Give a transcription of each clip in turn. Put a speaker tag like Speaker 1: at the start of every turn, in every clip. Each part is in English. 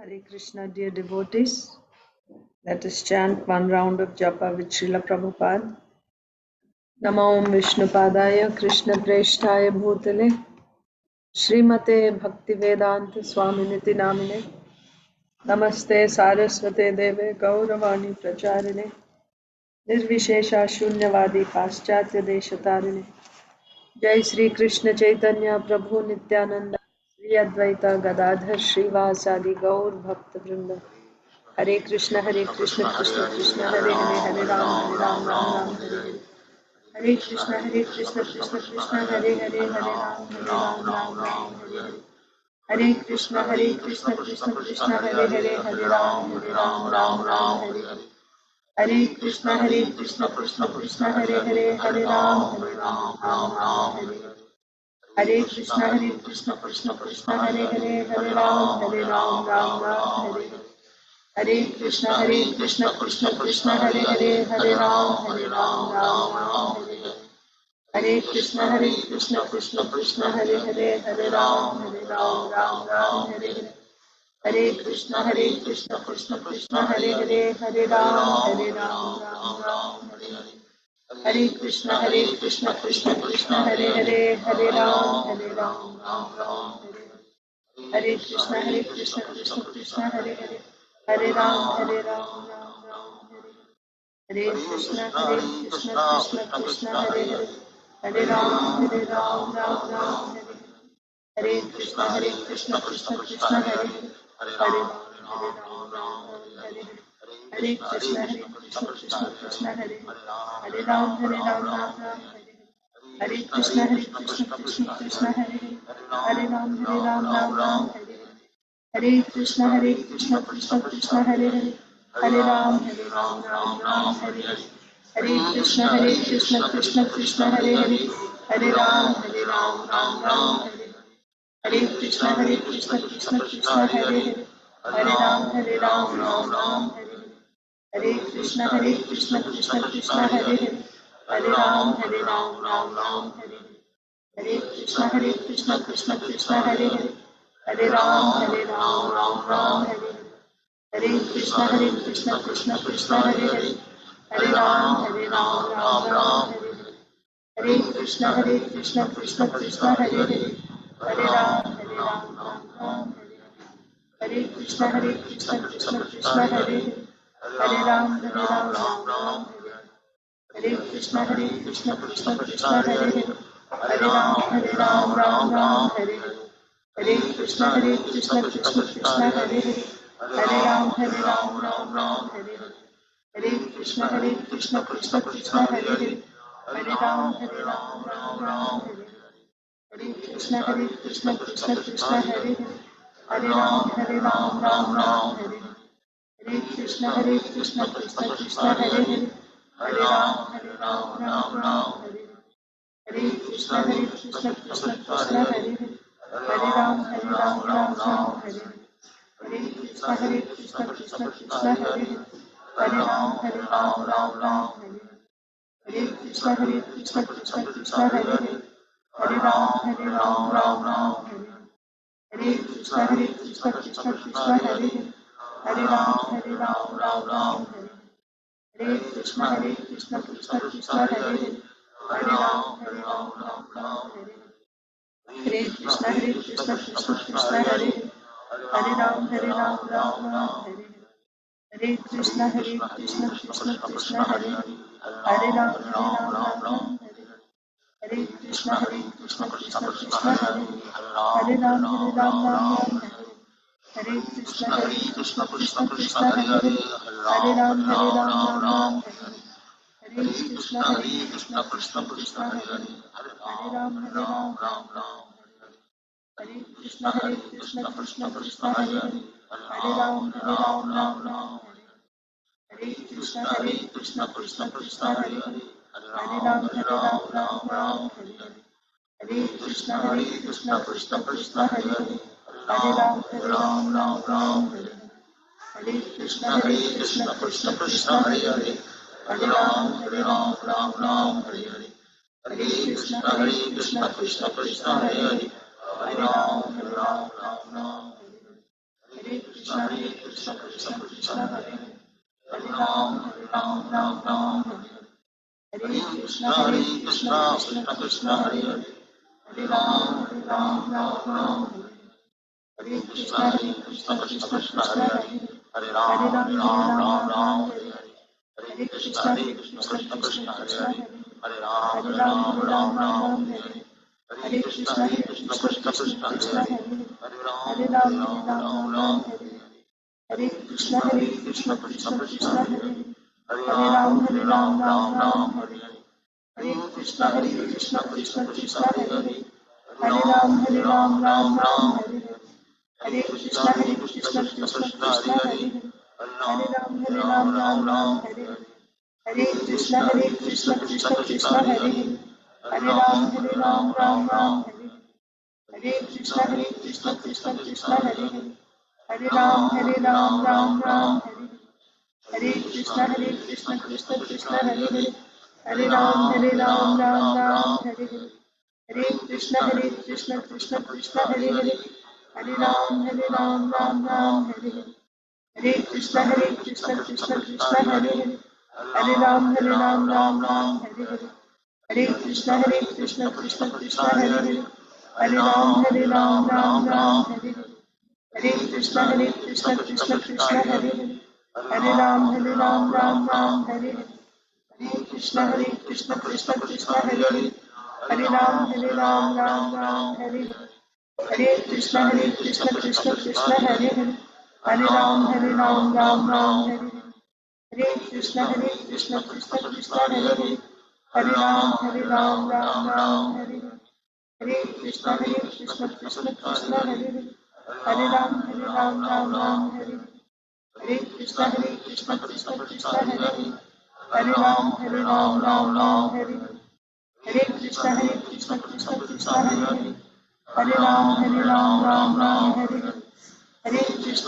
Speaker 1: Hare Krishna, dear devotees. Let us chant one round of japa with Srila Prabhupada. Namo Om Vishnupadaya Krishna Preshtaya Bhutale Srimate Bhaktivedanta Swaminiti Namine Namaste Saraswate Deve Gauravani Pracharine Nirvishesha Shunyavadi Paschatya Deshatarine Jai Sri Krishna Chaitanya Prabhu Nityananda Sri Advaita Gadadhar Srivasadi Gaur Bhakta Vrinda Hare Krishna, Krishna Krishna, Hare Hare, Hare Ram, Ram Ram, Hare Hare. Hare Krishna, Krishna Krishna, Hare Hare, Hare Ram, Ram Ram, Hare Hare. Hare Krishna, Krishna Krishna, Hare Hare, Hare Ram, Ram Ram, Hare Hare. Hare Krishna, Krishna Krishna, Hare Hare, Hare Ram, Ram Ram, Hare Hare. Hare Krishna, Krishna Krishna, Hare Hare, Hare Ram, Ram Ram, Hare Hare. Hare Krishna, Krishna Krishna, Hare Hare, Hare Ram, Ram Ram, Hare Hare. Hare Krishna, Krishna Hare Hare, Hare Ram, Ram Ram, Hare Hare. Hare Krishna, Krishna Hare Hare, Hare Ram, Ram Ram, Hare Hare. Hare Krishna, Krishna Hare Hare, Hare Ram, Ram Ram, Hare Hare. Hare Krishna, Krishna Hare Hare, Hare Ram, Ram Ram, Hare Hare. Hare Krishna, Krishna Hare Hare, Hare Ram, Ram Ram, Hare Hare. Hare Krishna, Krishna Hare Hare, Hare Ram, Ram Hare Hare. Hare Krishna, Krishna Hare Hare, Hare Ram, Ram Hare Hare. Hare Krishna, Krishna Hare Hare, Hare Ram, Ram Hare Hare. Hare Krishna, Krishna Hare Hare, Hare Ram, Ram Hare Hare. Hare Krishna, Krishna Hare Hare, Hare Ram, Ram Hare Hare. Hare Krishna, Krishna Hare Hare, Hare Ram, Ram Hare Hare. Hare Krishna, Krishna Hare Hare, Hare Ram, Ram Hare Hare. Hare Krishna, Krishna Hare Hare, Hare Ram, Ram Hare Hare. Hare Krishna, Krishna Hare Hare, Hare Ram, Ram Hare Hare. Hare Krishna, Krishna Hare Hare, Hare Ram, Ram Hare Hare. Hare Krishna, Krishna Hare Hare, Hare Ram, Ram Hare Hare. Hare Krishna, Krishna Hare Hare, Hare Ram, Ram Hare Hare. Hare Krishna, Krishna Hare Hare, Hare Ram, Ram Hare Hare. Hare Krishna, Krishna Hare Hare, Hare Ram, Ram Hare Hare. Hare Krishna, Krishna Hare Hare, Hare Ram, Ram Hare Hare. Hare Krishna, Krishna Hare Hare, Hare Ram, Ram Hare Hare. Hare Krishna, Krishna Hare Hare, Hare Ram, Ram Hare Hare. Hare Krishna, Krishna Hare Hare, Hare Ram, Ram Hare Hare. Hare Krishna, Krishna Hare Hare, Hare Ram, Ram Hare Hare. Hare Krishna, Krishna Hare Hare, Hare Ram, Ram Hare Hare. Hare Krishna, Krishna Hare Hare, Hare Ram, Ram Hare Hare. Hare Krishna, Krishna Hare Hare, Hare Ram, Ram Hare Hare. Hare Krishna, Krishna Hare Hare, Hare Ram, Ram Hare Hare. Hare Krishna, Krishna Hare Hare, Hare Ram, Ram Hare Hare. Hare Krishna, Krishna Hare Hare, Hare Ram, Ram Hare Hare. Hare Krishna, Krishna Hare Hare, Hare Ram, Ram Hare Hare. Hare Krishna, Krishna Hare Hare, Hare Ram, Ram Hare Hare. Hare Krishna, Krishna Hare Hare, Hare Ram, Ram Hare Hare. Hare Krishna, Krishna Hare Hare, Hare Ram, Ram Hare Hare. Hare Krishna, Krishna Hare Hare, Hare Ram, Ram Hare Hare. Hare Krishna, Krishna Hare Hare, Hare Ram, Ram Hare Hare. Hare Krishna, Krishna Krishna Krishna Hare Hare Ram Ram Ram Hare Krishna Krishna Krishna Hare Hare Ram Ram Hare Krishna Krishna Krishna Hare Hare Ram Ram Hare Krishna Krishna Krishna Hare Hare Ram Ram Hare Krishna Krishna Krishna Hare Hare Ram Ram Hare Krishna Krishna Krishna Hare Hare Ram Ram Hare Krishna Krishna Krishna Hare Hare Ram Hare Hare Krishna Krishna Krishna Hare Hare Ram Ram Hare Hare Krishna Krishna Krishna Hare Hare Ram Ram Hare Krishna Krishna Krishna Hare Hare Ram Hare Hare Krishna Krishna Krishna Hare Hare Ram Hare Hare Krishna Krishna Krishna Hare Hare Ram Hare Hare Krishna Krishna Krishna Hare Hare Ram Hare Hare Krishna Krishna Krishna Hare Hare Ram Hare Hare Krishna Krishna Krishna Hare Hare Ram Hare Hare Krishna Krishna Krishna Hare Hare Ram Hare Hare Krishna Krishna Krishna Hare Hare Ram Hare Hare Krishna Krishna Krishna Hare Hare Ram Hare Hare Krishna Krishna Krishna Hare Hare Ram Hare Hare Krishna Krishna Krishna Hare Hare Ram Hare Hare Krishna Krishna Krishna Hare Hare Ram Hare Hare Krishna Krishna Krishna Hare Hare Ram Hare Hare Krishna Krishna Krishna Hare Hare Ram Hare Hare Krishna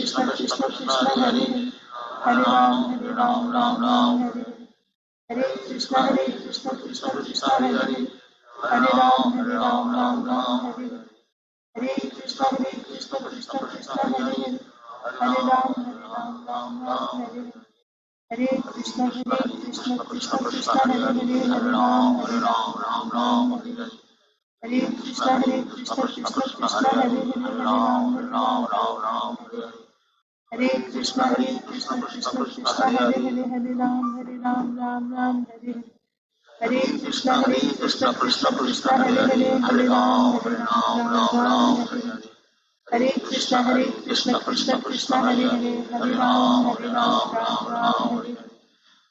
Speaker 1: Krishna Krishna Hare Hare Ram Hare Hare Krishna Krishna Krishna Hare Hare Ram Hare Hare Krishna Krishna Krishna Hare Hare Ram Hare Krishna Krishna Krishna Hare Hare Ram Hare Hare Krishna Krishna Krishna Hare Hare Ram Hare Krishna Krishna Krishna Hare Hare Ram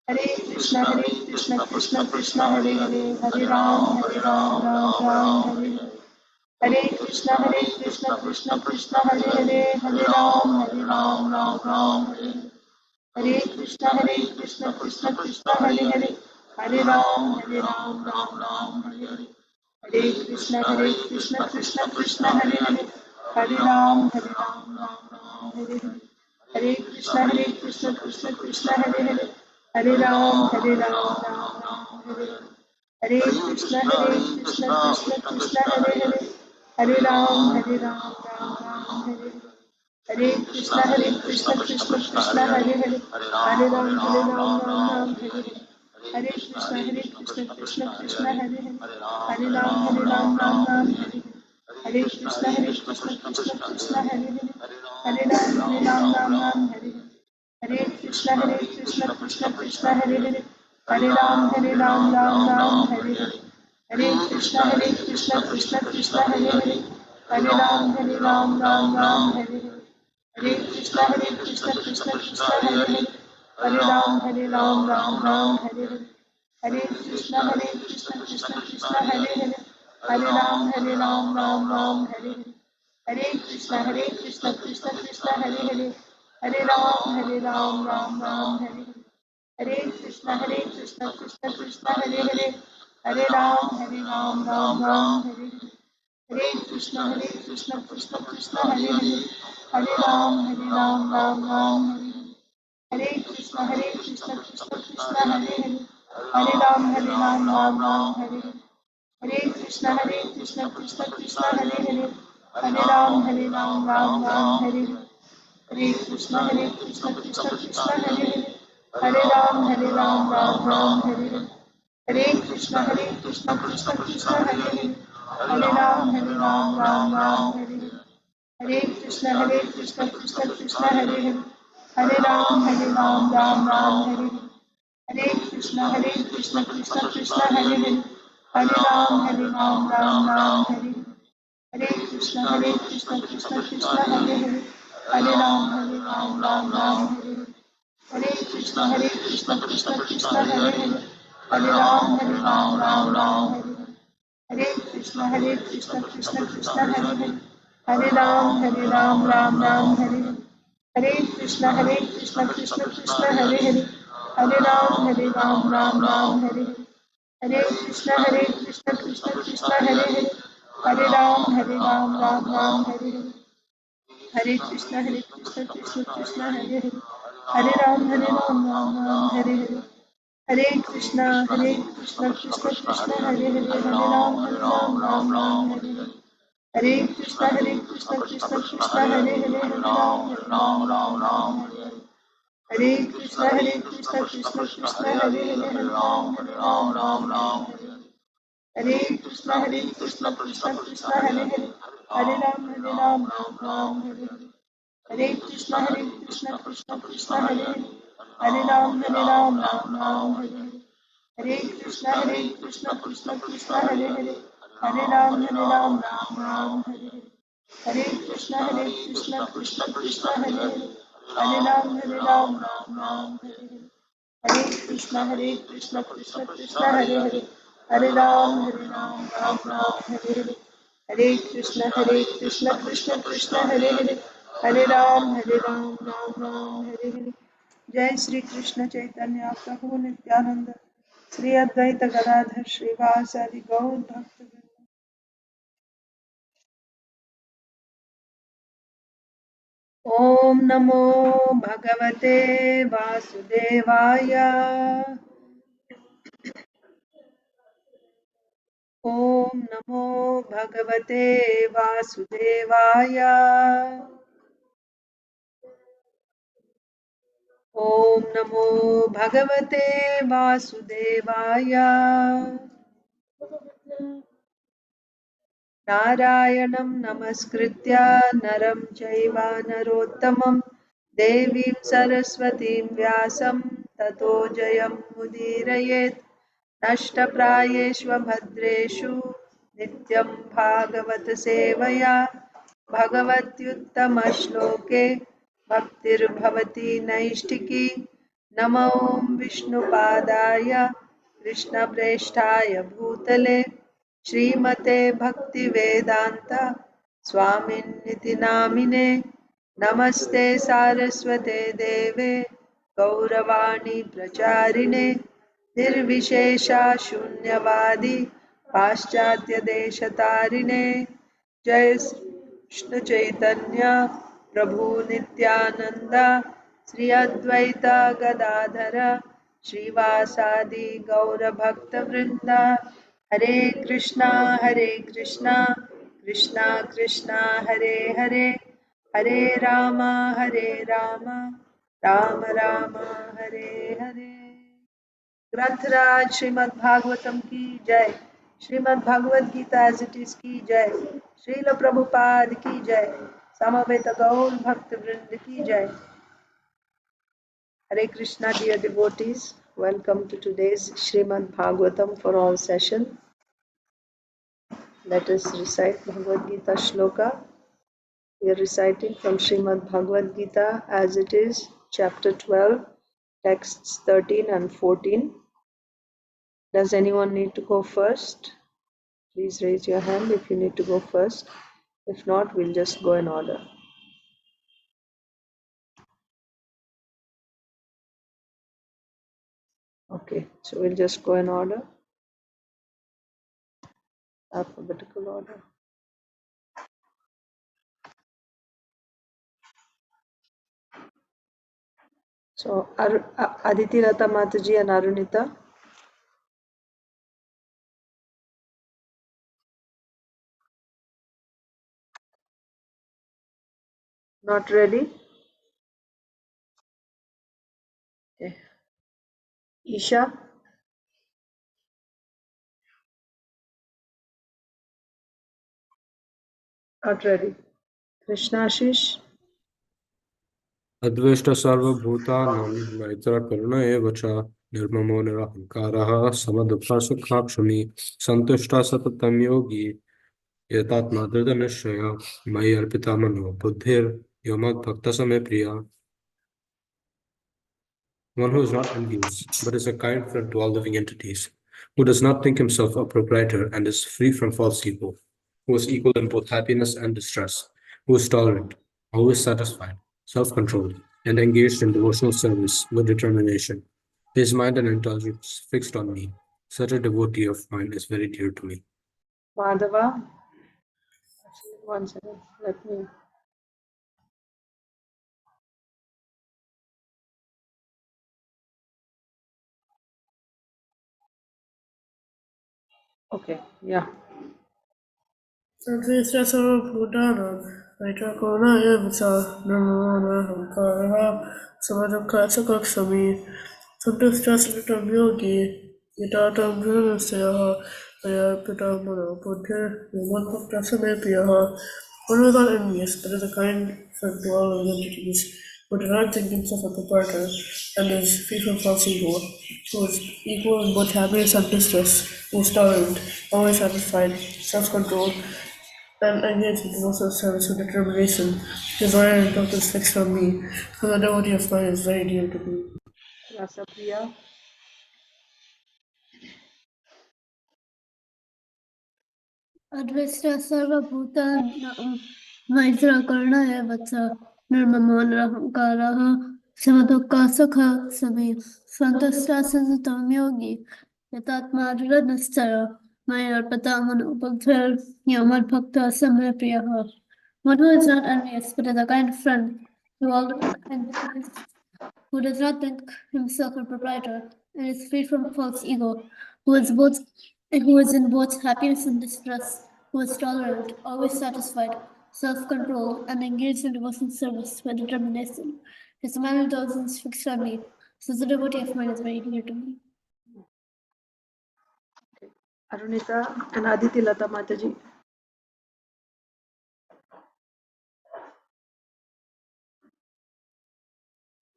Speaker 1: Hare Krishna Krishna Krishna Hare Hare Ram Hare Hare Krishna Krishna Krishna Hare Hare Ram Hare Hare Krishna Krishna Krishna Hare Hare Ram Hare Hare Krishna Krishna Krishna Hare Hare Ram Hare Hare Krishna Krishna Krishna Hare Hare Ram Hare Hare Krishna Krishna Krishna Hare Hare Ram Hare Hare Krishna Krishna Krishna Hare Hare Ram Hare Hare Krishna Krishna Krishna Hare Hare Ram Hare Hare Krishna Krishna Krishna Hare Hare Ram Hare Hare Krishna Krishna Krishna Hare Hare Ram Hare Hare Krishna Krishna Krishna Hare Hare Ram Hare Hare Krishna Krishna Krishna Hare Hare Ram Hare Hare Krishna Krishna Krishna Hare Hare Ram Hare Hare Krishna Krishna Krishna Hare Hare Ram Hare Hare Krishna Krishna Krishna Hare Hare Ram Hare Hare Krishna Krishna Krishna Hare Hare Ram Hare Krishna Krishna Krishna Hare Hare Ram Hare Hare Krishna Krishna Krishna Hare Hare Ram Hare Hare Krishna Krishna Krishna Hare Hare, Hare Ram Ram Hare Hare. Hare Krishna Krishna Krishna Hare Hare, Hare Ram Ram Hare Hare. Hare Krishna Krishna Krishna Hare Hare, Hare Ram Ram Hare Hare. Hare Krishna Krishna Krishna Hare Hare, Hare Ram Ram Hare Hare. Hare Krishna Krishna Krishna Hare Hare, Hare Ram Ram Hare Hare. Hare Krishna Krishna Krishna Hare Hare, Hare Ram Hare Hare. Hare Krishna Krishna Krishna Hare Hare, Hare Ram Hare Hare. Hare Krishna Krishna Hare Hare, Hare Ram Hare Hare. Hare Krishna Krishna Hare Hare, Hare Ram Hare Hare. Hare Krishna Krishna Hare Hare, Hare Ram Hare Hare. Hare Krishna Krishna Krishna Hare Hare, Hare Ram Hare Hare. Hare Krishna Krishna Krishna Hare Hare, Hare Ram Hare Hare. Hare Krishna Krishna Krishna Hare Hare, Hare Ram Hare Hare. Hare Krishna Krishna Krishna Hare Hare, Hare Ram Hare Hare. Hare Krishna Krishna Hare Hare, Hare Ram Hare Hare. Hare Krishna Krishna Hare Hare, Hare Ram Hare Hare. Hare Krishna Krishna Hare Hare, Hare Ram Hare Hare. Hare Krishna Krishna Krishna Hare Hare, Hare Ram Hare Hare. Hare Krishna Krishna Hare Hare, Hare Ram Hare Hare. जय श्री कृष्ण चैतन्य प्रभु नित्यानंद, श्री अद्वैत गदाधर श्रीवासादि गौर भक्त। ओम नमो भगवते वासुदेवाय। ओम नमो भगवते वासुदेवाय। ओम नमो भगवते वासुदेवाय। नारायणं नमस्कृत्य नरं चैव नरोत्तमं देवीं सरस्वतीं व्यासं ततो जयमुदीरयेत्। नष्टप्रायेष्वभद्रेषु नित्यं भागवत सेवया भगवत्युत्तमश्लोके भक्तिर्भवति नैष्टिकी। नमो विष्णुपादाय कृष्णप्रेष्ठाय भूतले श्रीमते भक्तिवेदांत स्वामिन्निति नामिने। नमस्ते सारस्वते देवे गौरवाणी प्रचारिणे निर्विशेषा शून्यवादी पाश्चात्य देशतारिणे। जय कृष्ण चैतन्य प्रभु नित्यानंद, श्री अद्वैत गदाधर श्रीवासादि गौर भक्त वृंद। हरे कृष्णा कृष्णा कृष्णा हरे हरे, हरे राम राम राम हरे हरे। ग्रंथराज श्रीमद् भागवतम की जय, Srimad Bhagavad Gita as it is की जय, श्रील प्रभुपाद की जय, समवेत गौर भक्त वृंद की जय। Hare Krishna, dear devotees, welcome to today's Srimad Bhagavatam for all session. Let us recite Bhagavad Gita Shloka. We are reciting from Srimad Bhagavad Gita as it is, chapter 12, texts 13 and 14. Does anyone need to go first? Please raise your hand if you need to go first. If not, we'll just go in order. Okay, so we'll just go in order, alphabetical order. So, Aditi Lata Mataji and Arunita. Not ready? Isha? Not ready. Krishnashish?
Speaker 2: अद्वेष्ट सर्वभूतानां मैत्रकरुण एव च निर्ममो निरहङ्कारः समदुःखः सुखाक्षमी सन्तुष्टः सततं योगी यतात्मा दृढनिश्चयः मयि अर्पिता मनो बुद्धिर्यो मद्भक्तः स मे प्रियः. One who is not envious, but is a kind friend to all living entities, who does not think himself a proprietor and is free from false ego, who is equal in both happiness and distress, who is tolerant, always satisfied, self-controlled, and engaged in devotional service with determination. His mind and intelligence fixed on me. Such a devotee of mine is very dear to me.
Speaker 1: Madhava? Actually, 1 second. Let me. Okay, yeah.
Speaker 3: Advaita Sarvabhutanam Aitakona Evasa Namana Hankarah Samadukha Sakakshami Santushtasritam Yogi Yitatam Dhruvasayaha Maya Pitamana Buddhir Yamanbhakta Samepiyaha. One who is not envious, but is a kind friend to all living entities, who does not think himself a proprietor, and is free from false ego, who is equal in both happiness and distress, who is tolerant, always satisfied, self-controlled, and engaged in devotional service with determination. His loyal and focus fixed on me, so the devotee of mine is very dear to me.
Speaker 1: Rasapriya?
Speaker 4: Advaita Sarvabhutanam Maitra Karuna Eva च निर्ममो निरहङ्कारः समदुःखः सुखः क्षमी सन्तुष्टः सततं योगी यतात्मा दृढनिश्चयः मयि अर्पिता मनो बुद्धिर्यो मद्भक्तः स मे प्रियः. One who is not envious, but is a kind friend to all the entities, who does not think himself a proprietor and is free from false ego, who is in both happiness and distress, who is tolerant, always satisfied, self-controlled, and engaged in devotional service with determination. His mind and intelligence fixed on me, so the devotee of mine is very dear to me.
Speaker 1: Okay. Arunita and Aditi Lata Mataji?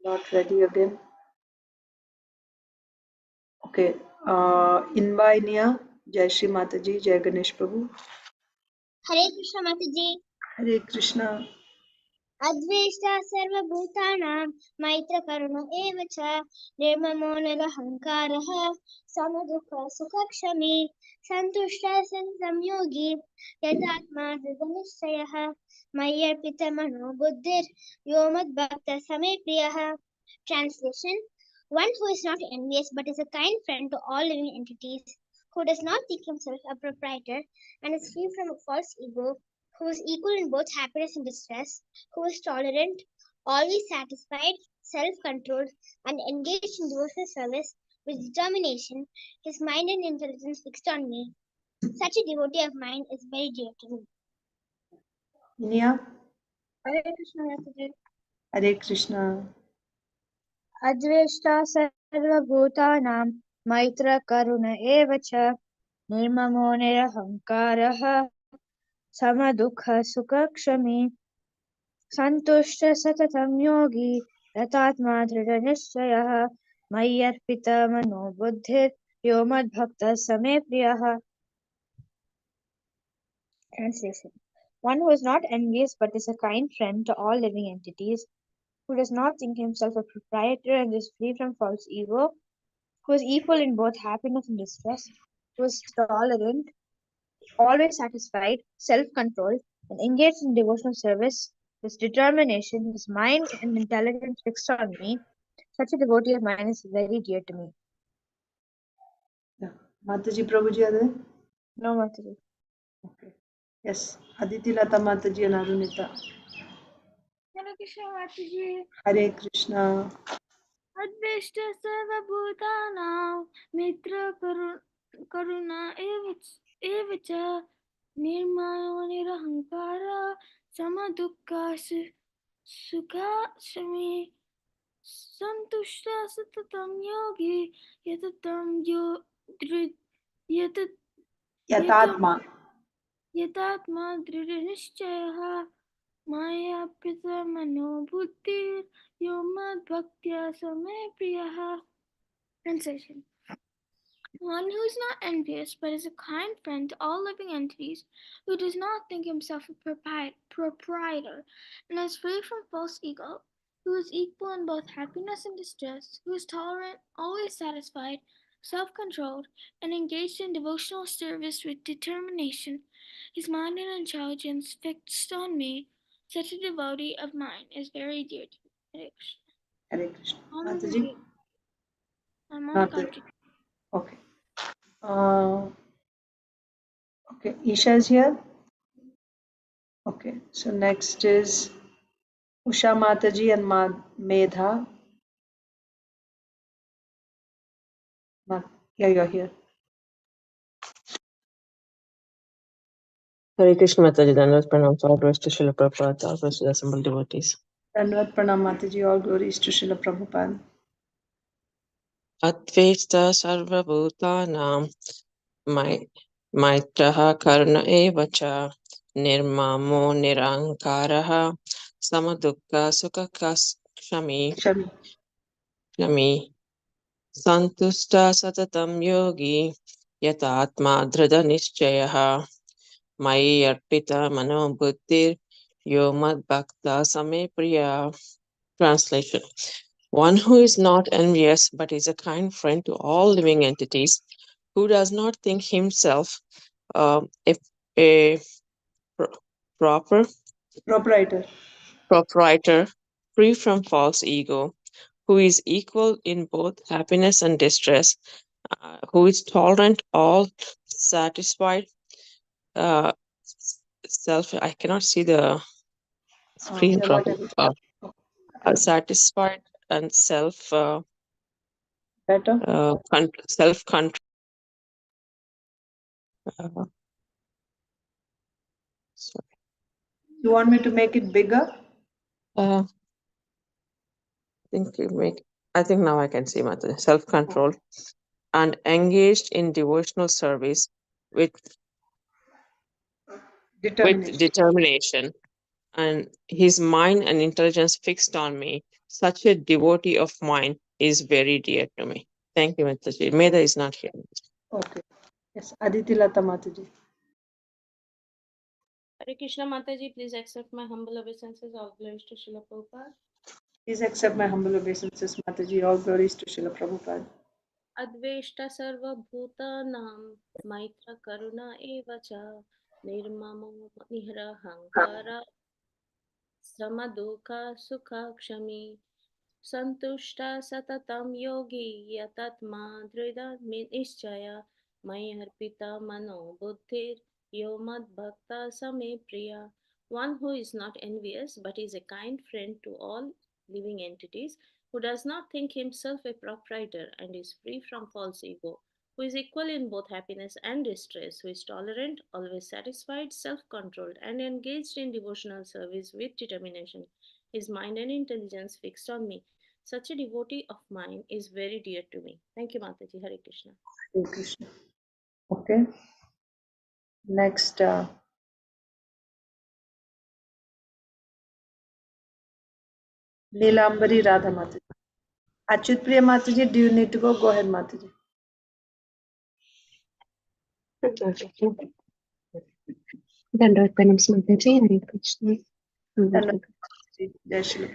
Speaker 1: Not ready again. Okay. Inbainia, Jai Shri Mataji, Jai Ganesh Prabhu.
Speaker 5: Hare Krishna Mataji.
Speaker 1: Hare Krishna.
Speaker 5: Adveshta sarvabhutanam maitra karuna eva cha nirmamo nirahankarah samadukha sukhakshami santushta samyogi yatatma dridhanishayah mayyarpita mano buddhir yomad bhakta same priyah. Translation: One who is not envious but is a kind friend to all living entities, who does not think himself a proprietor and is free from a false ego, who is equal in both happiness and distress, who is tolerant, always satisfied, self-controlled, and engaged in devotional service with determination, his mind and intelligence fixed on me. Such a devotee of mine is very dear to me.
Speaker 1: Inia?
Speaker 5: Hare Krishna Mataji.
Speaker 1: Hare Krishna.
Speaker 5: Adveshta sarvabhutanam maitra karuna eva cha nirmamo nirahankarah samadukha sukakshami santushta satatam yogi yatatma dridhanishchayah mayyarpita mano buddhir yo madbhakta same priyah. Translation: One who is not envious but is a kind friend to all living entities, who does not think himself a proprietor and is free from false ego, who is equal in both happiness and distress, who is tolerant, always satisfied, self-controlled, and engaged in devotional service, his determination, his mind and intelligence fixed on me. Such a devotee of mine is very dear to me.
Speaker 1: Yeah. Mataji Prabhuji are there?
Speaker 5: No, Mataji.
Speaker 1: Okay. Yes. Aditi Lata Mataji and Arunita.
Speaker 4: Hare Krishna Mataji.
Speaker 1: Hare Krishna.
Speaker 4: Adveshta Sarvabhutanam Mitra Karuna Eva cha Nirmamo Nirahankara Samadukha Sukha Shami
Speaker 6: Santushta satatam yogi yatatam
Speaker 1: Yatatma.
Speaker 6: yatatma dridhanishchaya maya pita mano buddhir yomad bhaktya same priyaha. Translation. One who is not envious, but is a kind friend to all living entities, who does not think himself a proprietor, and is free from false ego, who is equal in both happiness and distress, who is tolerant, always satisfied, self-controlled, and engaged in devotional service with determination, his mind and intelligence fixed on me, such a devotee of mine is very dear to me. Hare Krishna.
Speaker 1: Hare Krishna. Mataji?
Speaker 6: I'm on
Speaker 1: Not
Speaker 6: country.
Speaker 1: Okay. Okay, Isha is here. Okay, so next is Usha Mataji and Medha. Yeah, you're here.
Speaker 7: Hare Krishna Mataji, Dandavat Pranam, all glories to Srila Prabhupada, all glories to the assembled devotees.
Speaker 1: Dandavat Pranam Mataji, all glories to Srila Prabhupada.
Speaker 7: Advaita Sarva Bhutanam, Maitraha Karuna Evacha, Nirmamo Nirankaraha, Samadukka Sukha Kshami, Santusta Satatam Yogi, Yatatma Dhrida Nishchayaha, Mai Arpita Mano Buddhir, Yomad Bhakta Same Priya. Translation. One who is not envious but is a kind friend to all living entities, who does not think himself a proprietor, free from false ego, who is equal in both happiness and distress, who is tolerant, all satisfied, I cannot see the screen properly. Satisfied and self-control. Sorry.
Speaker 1: You want me to make it bigger?
Speaker 7: I think now I can see Mataji. Self-control and engaged in devotional service with determination, and his mind and intelligence fixed on me. Such a devotee of mine is very dear to me. Thank you, Mataji. Medha is not here.
Speaker 1: Okay. Yes, Aditi Lata Mataji.
Speaker 8: Hare Krishna Mataji, please accept my humble obeisances. All glories to Srila Prabhupada.
Speaker 1: Please accept my humble obeisances, Mataji. All glories to Srila Prabhupada.
Speaker 8: Adveshta sarva bhutanam maitra karuna evacha nirmamo nihrahankara samadukha sukha kshami santushta satatam yogi yatatma dhrida nischaya maya harpita mano buddhir yomad bhakta same priya. One who is not envious but is a kind friend to all living entities, who does not think himself a proprietor and is free from false ego, who is equal in both happiness and distress, who is tolerant, always satisfied, self-controlled, and engaged in devotional service with determination, his mind and intelligence fixed on me. Such a devotee of mine is very dear to me. Thank you, Mataji. Hare Krishna.
Speaker 1: Hare Krishna. Okay. Next, Neelambari Radha Mataji. Achyut Priya Mataji, do you need to go? Go ahead, Mataji.
Speaker 9: Dandavat Pranam Mataji, Hare Krishna.
Speaker 1: Jai Shri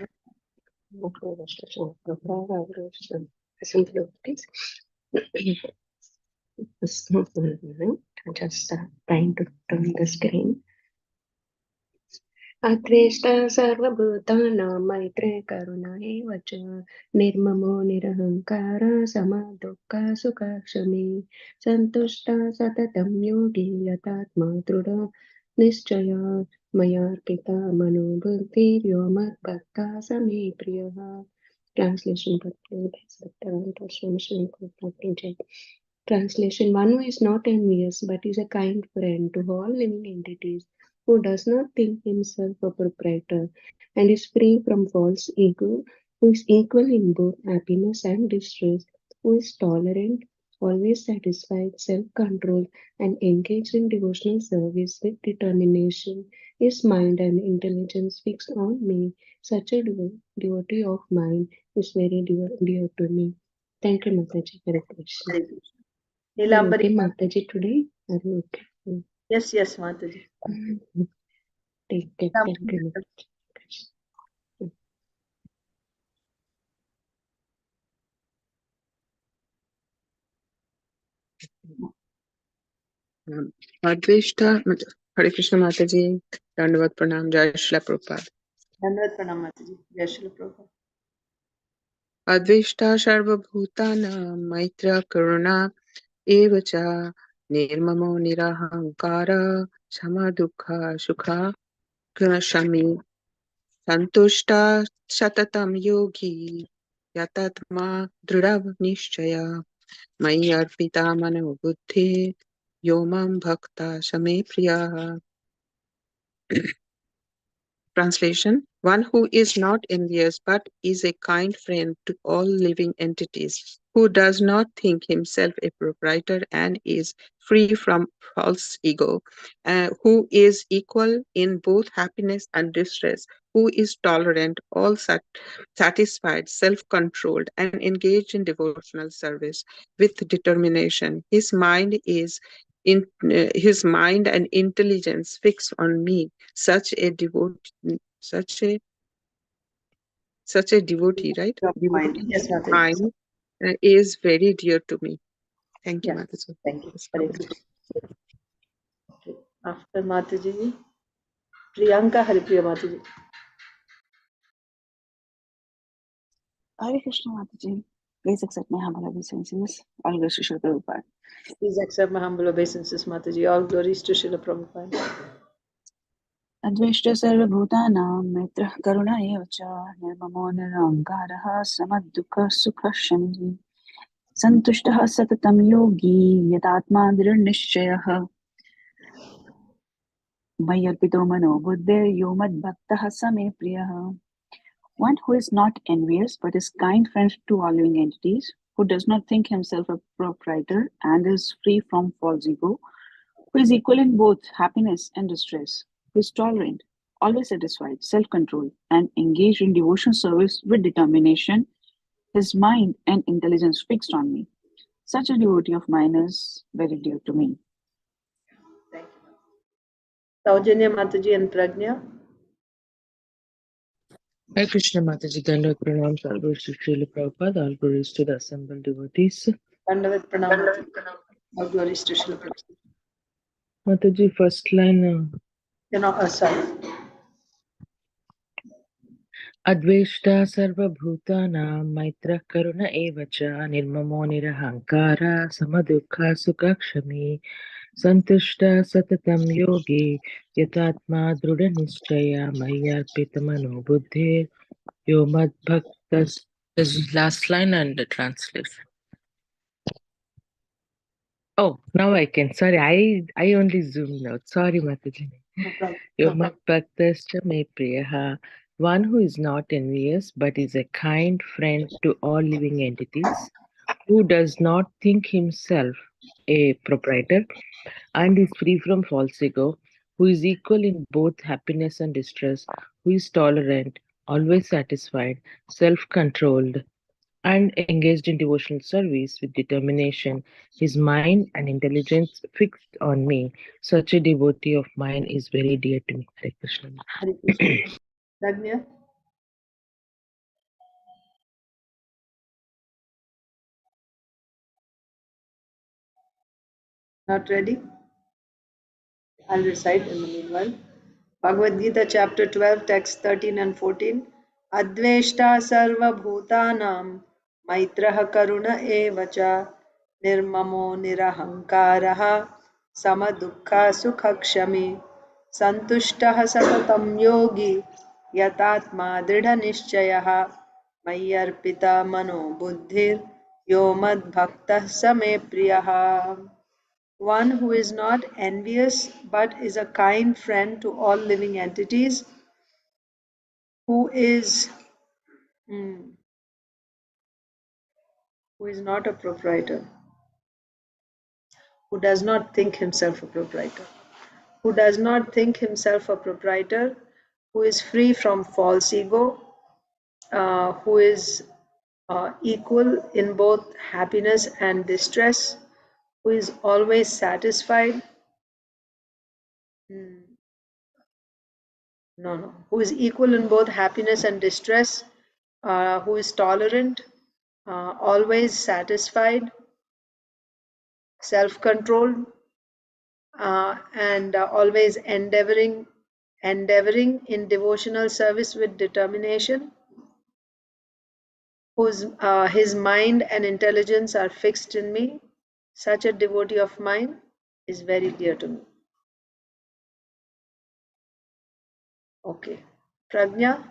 Speaker 9: Just trying to turn the screen. Adveshta sarvabhutana maitre karuna evacha nirmamo nirahankara samadukka sukha kshami santushta satatam yogi yatatma druda nischaya mayarpita mano buddhir yomat bhakta same priyaha. Translation. Translation. One who is not envious but is a kind friend to all living entities, who does not think himself a proprietor and is free from false ego, who is equal in both happiness and distress, who is tolerant, always satisfied, self-controlled, and engaged in devotional service with determination. His mind and intelligence fixed on me. Such a devotee of mine is very dear to me. Thank you, Mataji, for the question.
Speaker 1: Hare Krishna.
Speaker 9: Are you
Speaker 1: Nilambari.
Speaker 9: okay, Mataji, today? Are you okay?
Speaker 1: Yes, Mataji.
Speaker 9: Take care. Thank you, Mataji.
Speaker 7: Adveshta, Hare Krishna Mataji, Dandavat Pranam, Jai Shri Prabhupada.
Speaker 1: Dandavat Pranam Mataji. Jai Shri Prabhupada.
Speaker 7: Adveshta Sarvabhutana Maitra Karuna Evacha Nirmamo Nirahankara Samadukha Sukha Shami Santushta Shatatam Yogi Yatatma Dhrudav Nishchaya Mai Arpita Mano Buddhi Yomam Bhakta Same Priyaha. Translation: one who is not envious but is a kind friend to all living entities, who does not think himself a proprietor and is free from false ego, who is equal in both happiness and distress, who is tolerant, satisfied, self-controlled, and engaged in devotional service with determination. His mind and intelligence fixed on me. Such a devotee, right?
Speaker 1: Mind.
Speaker 7: Devotee
Speaker 1: Yes, Mataji.
Speaker 7: mind is very dear to me. Thank you,
Speaker 1: Yeah.
Speaker 7: Mataji.
Speaker 1: Thank you. Hare Krishna. Okay. After Mataji, Priyanka Haripriya Mataji.
Speaker 10: Hare Krishna Mataji. Please accept my humble obeisances. All glories to Srila Prabhupada.
Speaker 1: Please accept my humble obeisances, Mataji. All glories to Srila Prabhupada.
Speaker 10: Adveshta sarva bhutanam mitra karuna eva cha nirmamo nirankaraha samadukha sukha shami santushtaha satatam yogi yatatma dhrishchayaha mayarpito mano buddhe yomad bhaktaha same priyaha. One who is not envious but is kind friend to all living entities, who does not think himself a proprietor and is free from false ego, who is equal in both happiness and distress, who is tolerant, always satisfied, self-controlled, and engaged in devotion service with determination, his mind and intelligence fixed on me. Such a devotee of mine is very dear to me.
Speaker 1: Thank you. Saujanya Mataji and Pragnya.
Speaker 11: Hare Krishna Mataji, Dandavat Pranam, all glories to Srila Prabhupada, all glories to the assembled devotees.
Speaker 1: Dandavat Pranam Mataji. All glories to Srila Prabhupada.
Speaker 11: Mataji, first line.
Speaker 1: Sorry.
Speaker 11: Adveshta sarva bhutana maitra karuna evacha nirmamo nirahankara samadukha sukakshami santushta satatam yogi yatatma druda nischaya mayarpitamano buddhe yomad bhaktas. This is last line and the translation. Oh, now I can. Sorry, I only zoomed out. Sorry, Mataji.
Speaker 1: No problem.
Speaker 11: Yomad bhaktascha me priyaha. One who is not envious but is a kind friend to all living entities, who does not think himself a proprietor and is free from false ego, who is equal in both happiness and distress, who is tolerant, always satisfied, self-controlled, and engaged in devotional service with determination, his mind and intelligence fixed on me. Such a devotee of mine is very dear to me. Hare Krishna.
Speaker 1: Hare Krishna. Pragnya. Not ready? I'll recite in the meanwhile. Bhagavad Gita, chapter 12, text 13 and 14. Adveshta sarva bhutanam maitraha karuna evacha nirmamo nirahankaraha samadukha sukhakshami santushtaha satatam yogi yatatma dridha nishchayaha mayyarpita mano buddhir yomad bhaktah same priyaha. One who is not envious but is a kind friend to all living entities, who is Who is not a proprietor, who does not think himself a proprietor, who does not think himself a proprietor, who is free from false ego, who is equal in both happiness and distress, who is always satisfied. No, who is equal in both happiness and distress, who is tolerant, always satisfied, self-controlled, and always endeavoring in devotional service with determination, whose his mind and intelligence are fixed in me. Such a devotee of mine is very dear to me. Okay. Prajna,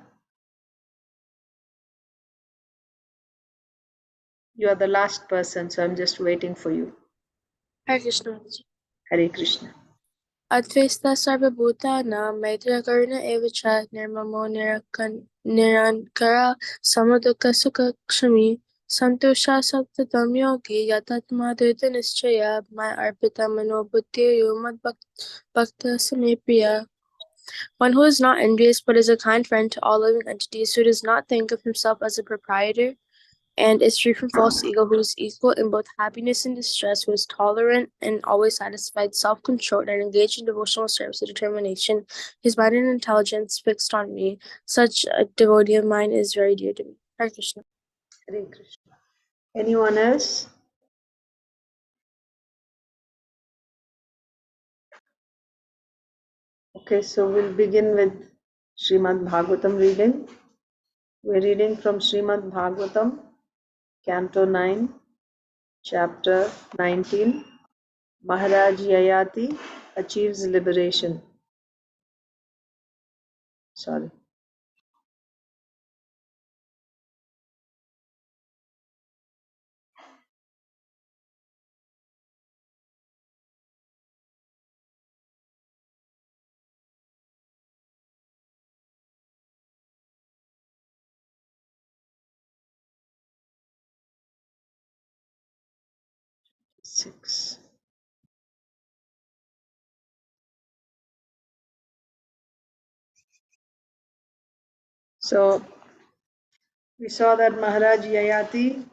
Speaker 1: you are the last person, so I'm just waiting for you.
Speaker 6: Hare Krishna.
Speaker 1: Hare Krishna.
Speaker 6: Advaita sarvabhutanam maitreya eva cha nirmamo nirankara samadukha sukha kshami santosha sattvam yogi yatatma drita nischaya my arpita mano buddhi yomad bhakta same priya. One who is not envious but is a kind friend to all living entities, who does not think of himself as a proprietor and is free from false ego, who is equal in both happiness and distress, who is tolerant and always satisfied, self-controlled, and engaged in devotional service with determination, his mind and intelligence fixed on me. Such a devotee of mine is very dear to me. Hare Krishna.
Speaker 1: Hare Krishna. Anyone else? Okay, so we'll begin with Srimad Bhagavatam reading. We're reading from Srimad Bhagavatam, Canto 9, Chapter 19. Maharaj Yayati achieves liberation. Sorry. Six. So we saw that Maharaj Yayati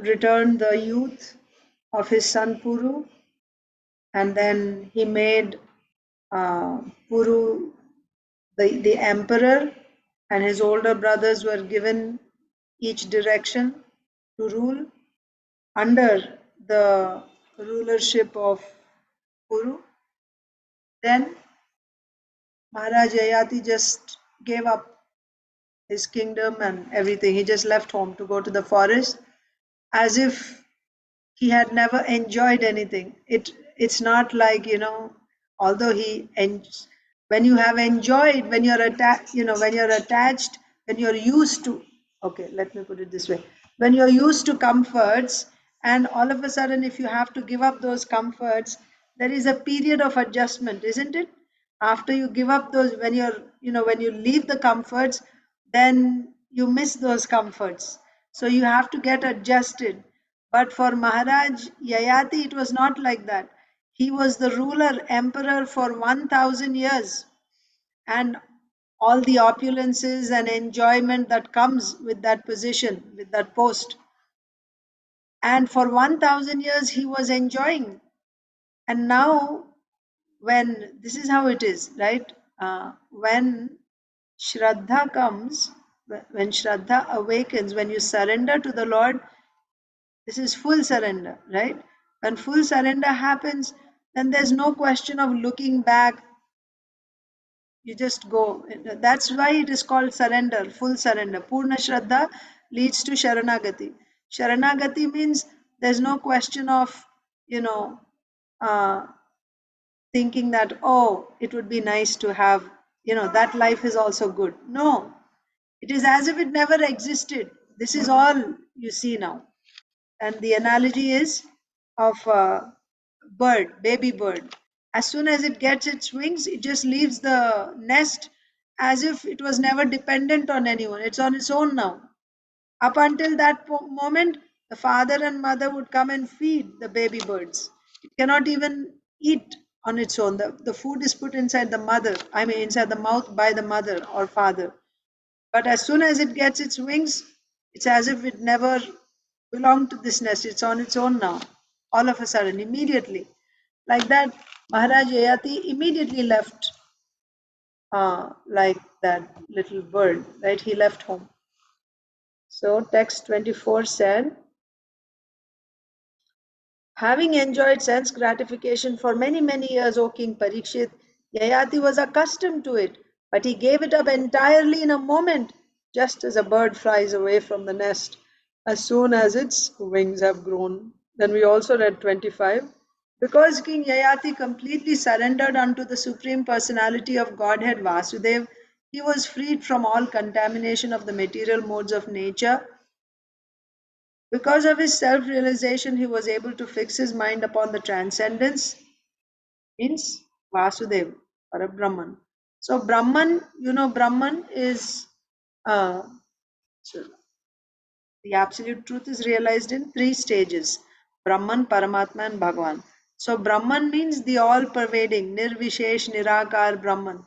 Speaker 1: returned the youth of his son Puru, and then he made Puru the emperor, and his older brothers were given each direction to rule under the rulership of Puru. Then Maharaj Yayati just gave up his kingdom and everything. He just left home to go to the forest as if he had never enjoyed anything. It's not like, although when you have enjoyed, when you're attached, when you're attached, when you're used to, okay, let me put it this way, when you're used to comforts, and all of a sudden if you have to give up those comforts, there is a period of adjustment, isn't it? After you give up those, when you leave the comforts, then you miss those comforts, so you have to get adjusted. But for Maharaj Yayati, it was not like that. He was the ruler, emperor for 1000 years, and all the opulences and enjoyment that comes with that position, with that post. And for 1000 years, he was enjoying. And now, when this is how it is, right? When Shraddha comes, when Shraddha awakens, when you surrender to the Lord, this is full surrender, right? When full surrender happens, then there's no question of looking back. You just go. That's why it is called surrender, full surrender. Purna Shraddha leads to Sharanagati. Sharanagati means there's no question of, you know, uh, thinking that, oh, it would be nice to have, that life is also good. No, it is as if it never existed. This is all you see now. And the analogy is of a bird, baby bird. As soon as it gets its wings, it just leaves the nest as if it was never dependent on anyone. It's on its own now. Up until that moment, the father and mother would come and feed the baby birds. It cannot even eat on its own. The food is put inside the mother, I mean, inside the mouth by the mother or father. But as soon as it gets its wings, it's as if it never belonged to this nest. It's on its own now. All of a sudden, immediately. Like that, Maharaj Yayati immediately left, like that little bird, right? He left home. So, text 24 said, having enjoyed sense gratification for many, many years, O King Parikshit, Yayati was accustomed to it, but he gave it up entirely in a moment, just as a bird flies away from the nest as soon as its wings have grown. Then we also read 25. Because King Yayati completely surrendered unto the Supreme Personality of Godhead Vasudev, he was freed from all contamination of the material modes of nature. Because of his self-realization, he was able to fix his mind upon the transcendence, means Vasudev, or a Brahman. So Brahman, Brahman is, so the absolute truth is realized in 3 stages: Brahman, Paramatma, and Bhagavan. So Brahman means the all-pervading, Nirvishesh, Nirakar Brahman,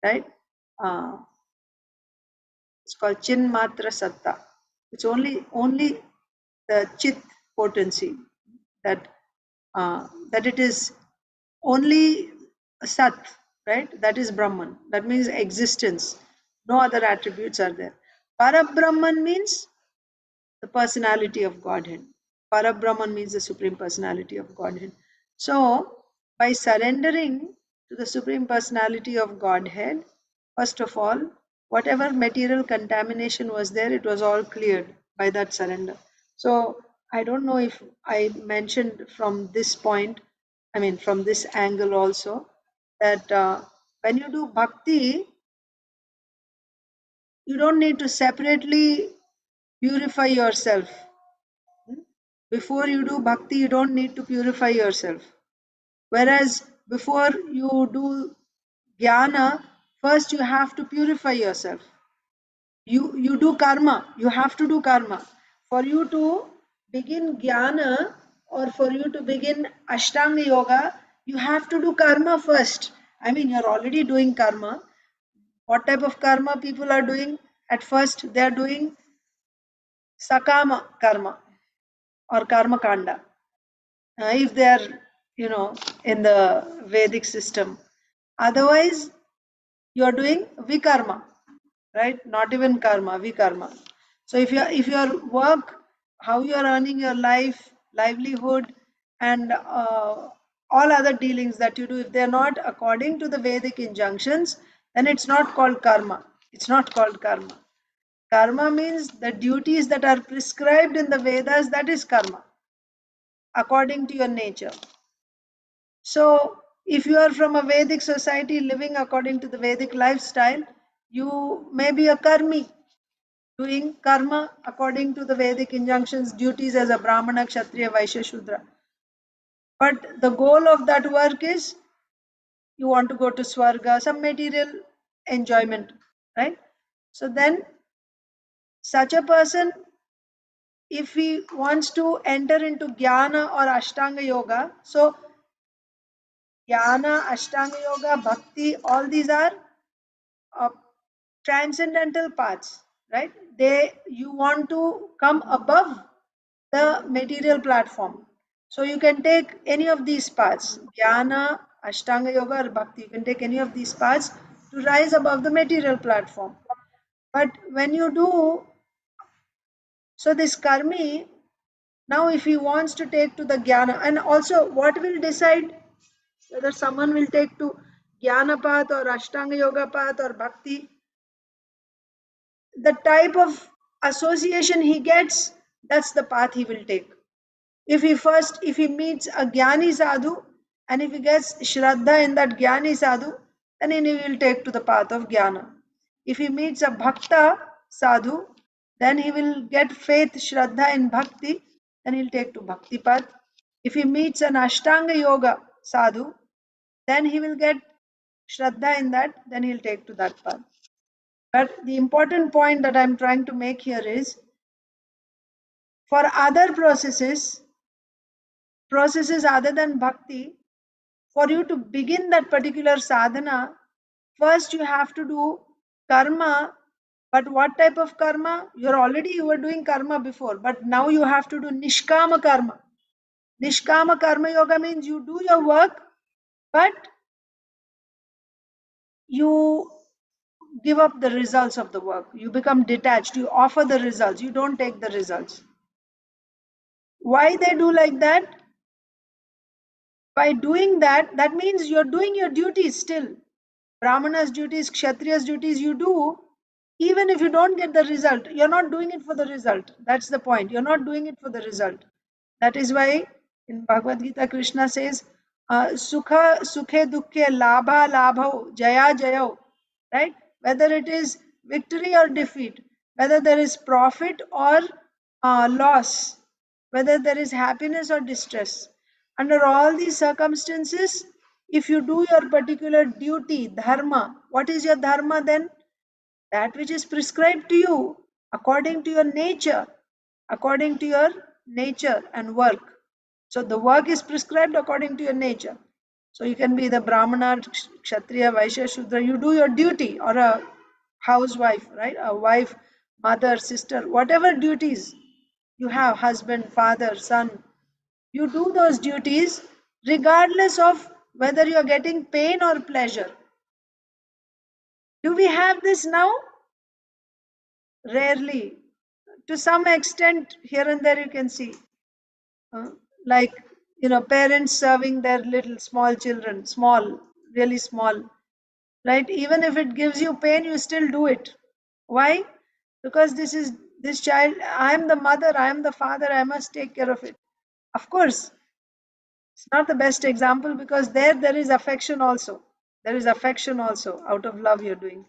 Speaker 1: right? It's called Chin Matra Satta. It's only the Chit potency that that it is only Sat, right? That is Brahman. That means existence. No other attributes are there. Parabrahman means the personality of Godhead. Parabrahman means the Supreme Personality of Godhead. So, by surrendering to the Supreme Personality of Godhead, first of all, whatever material contamination was there, it was all cleared by that surrender. So, I don't know if I mentioned from this point, I mean, from this angle also, that when you do bhakti, you don't need to separately purify yourself. Before you do bhakti, you don't need to purify yourself. Whereas before you do jnana, first you have to purify yourself. You do karma, you have to do karma. For you to begin jnana or for you to begin Ashtanga yoga, you have to do karma first. I mean, you're already doing karma. What type of karma people are doing? At first, they are doing sakama karma or karma kanda. If they are, in the Vedic system. Otherwise, you are doing vikarma, right? Not even karma, vikarma. So if your work, how you are earning your livelihood, and all other dealings that you do, if they are not according to the Vedic injunctions, then it's not called karma. It's not called karma. Karma means the duties that are prescribed in the Vedas, that is karma, according to your nature. So, if you are from a Vedic society living according to the Vedic lifestyle, you may be a karmi, doing karma according to the Vedic injunctions, duties as a Brahmana, Kshatriya, Vaishya, Shudra. But the goal of that work is you want to go to Swarga, some material enjoyment, right? So then, such a person, if he wants to enter into Jnana or Ashtanga Yoga, so Jnana, Ashtanga Yoga, Bhakti, all these are transcendental paths, right? You want to come above the material platform. So you can take any of these paths, Jnana, Ashtanga Yoga, or Bhakti. You can take any of these paths to rise above the material platform. But when you do, so this karmi, now if he wants to take to the Jnana, and also what will decide whether someone will take to Jnana path or Ashtanga Yoga path or Bhakti, the type of association he gets, that's the path he will take. If he meets a Jnani Sadhu, and if he gets Shraddha in that Jnani Sadhu, then he will take to the path of Jnana. If he meets a Bhakta Sadhu, then he will get faith, Shraddha in Bhakti, then he'll take to Bhakti path. If he meets an Ashtanga Yoga Sadhu, then he will get Shraddha in that, then he'll take to that path. But the important point that I'm trying to make here is, for other processes other than bhakti, for you to begin that particular sadhana, first you have to do karma. But what type of karma? You were doing karma before, but now you have to do nishkama karma. Nishkama karma yoga means you do your work, but you give up the results of the work. You become detached. You offer the results. You don't take the results. Why they do like that? By doing that, that means you're doing your duties still. Brahmana's duties, Kshatriya's duties, you do, even if you don't get the result. You're not doing it for the result. That's the point. You're not doing it for the result. That is why in Bhagavad Gita, Krishna says, Sukha, Sukhe, Dukkhe, Labha, Labho, Jaya, Jayo. Right? Whether it is victory or defeat, whether there is profit or loss, whether there is happiness or distress. Under all these circumstances, if you do your particular duty, dharma, what is your dharma then? That which is prescribed to you according to your nature, and work. So the work is prescribed according to your nature. So you can be the Brahmana, Kshatriya, Vaishya, Shudra. You do your duty, or a housewife, right? A wife, mother, sister, whatever duties you have, husband, father, son. You do those duties regardless of whether you are getting pain or pleasure. Do we have this now? Rarely. To some extent, here and there you can see. Like, parents serving their little small children, really small, right? Even if it gives you pain, you still do it. Why? Because this child, I am the mother, I am the father, I must take care of it. Of course, it's not the best example, because there is affection also. There is affection also. Out of love you're doing.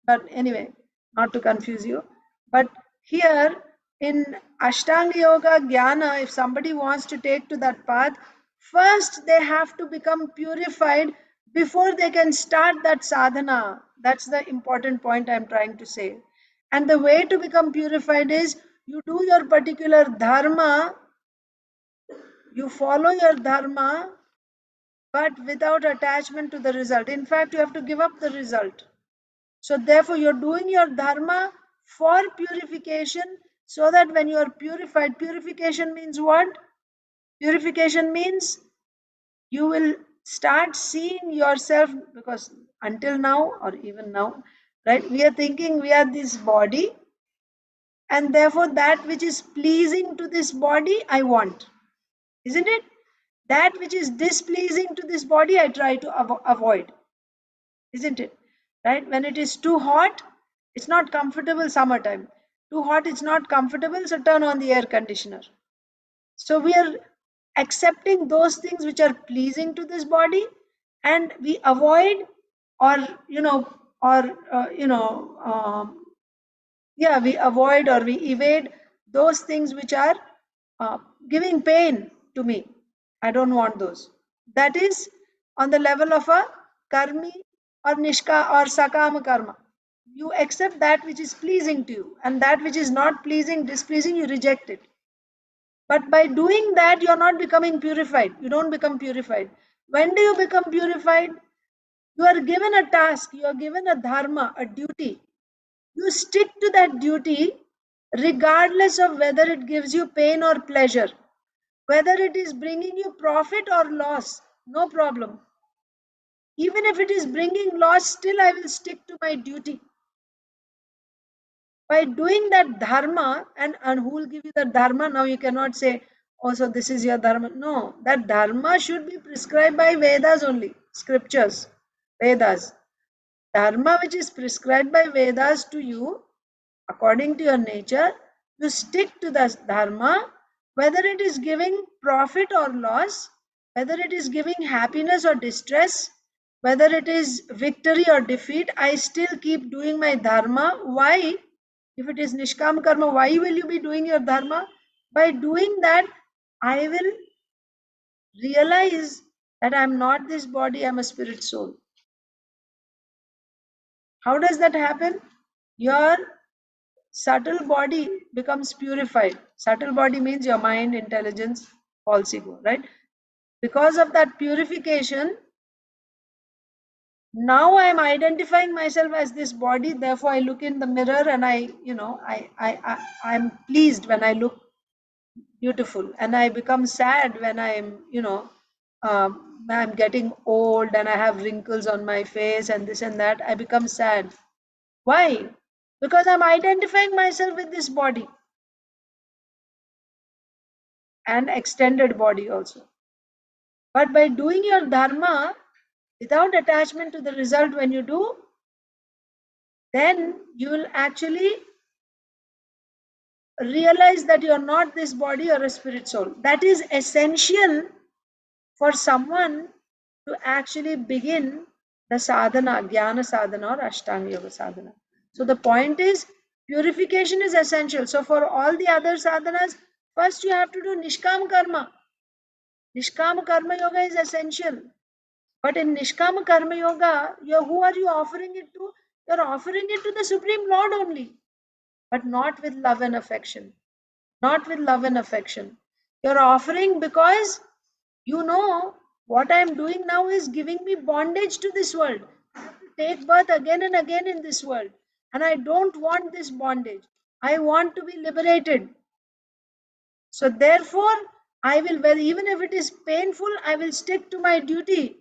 Speaker 1: But anyway, not to confuse you. But here in Ashtanga Yoga Jnana, if somebody wants to take to that path, first they have to become purified before they can start that sadhana. That's the important point I'm trying to say. And the way to become purified is, you do your particular dharma, you follow your dharma, but without attachment to the result. In fact, you have to give up the result. So therefore, you're doing your dharma for purification, so that when you are purified, purification means what? Purification means you will start seeing yourself, because until now, or even now, right, we are thinking we are this body, and therefore that which is pleasing to this body, I want. Isn't it? That which is displeasing to this body, I try to avoid. Isn't it? Right? When it is too hot, it's not comfortable. Summertime, too hot, it's not comfortable, so turn on the air conditioner. So we are accepting those things which are pleasing to this body, and we avoid, or we avoid or we evade those things which are giving pain to me. I don't want those. That is on the level of a karmi or nishka or sakama karma. You accept that which is pleasing to you, and that which is not pleasing, displeasing, you reject it. But by doing that, you're not becoming purified. You don't become purified. When do you become purified? You are given a task, you are given a dharma, a duty. You stick to that duty regardless of whether it gives you pain or pleasure, whether it is bringing you profit or loss, no problem. Even if it is bringing loss, still I will stick to my duty. By doing that dharma, and who will give you the dharma? Now you cannot say, oh, so this is your dharma. No, that dharma should be prescribed by Vedas only, scriptures, Vedas. Dharma which is prescribed by Vedas to you, according to your nature, you stick to the dharma, whether it is giving profit or loss, whether it is giving happiness or distress, whether it is victory or defeat, I still keep doing my dharma. Why? If it is nishkam karma, why will you be doing your dharma? By doing that, I will realize that I am not this body, I am a spirit soul. How does that happen? your subtle body becomes purified. Subtle body means your mind, intelligence, false ego, right? Because of that purification, now I am identifying myself as this body. Therefore, I look in the mirror and I'm pleased when I look beautiful, and I become sad when I'm getting old and I have wrinkles on my face and this and that. I become sad. Why? Because I'm identifying myself with this body and extended body also. But by doing your dharma without attachment to the result, when you do, then you will actually realize that you are not this body or a spirit soul. That is essential for someone to actually begin the sadhana, jnana sadhana or ashtanga yoga sadhana. So the point is, purification is essential. So for all the other sadhanas, first you have to do nishkam karma. Nishkam karma yoga is essential. But in nishkam karma yoga, who are you offering it to? You're offering it to the Supreme Lord only, but not with love and affection. Not with love and affection. You're offering because you know what I'm doing now is giving me bondage to this world. I have to take birth again and again in this world. And I don't want this bondage. I want to be liberated. So therefore, I will, well, even if it is painful, I will stick to my duty.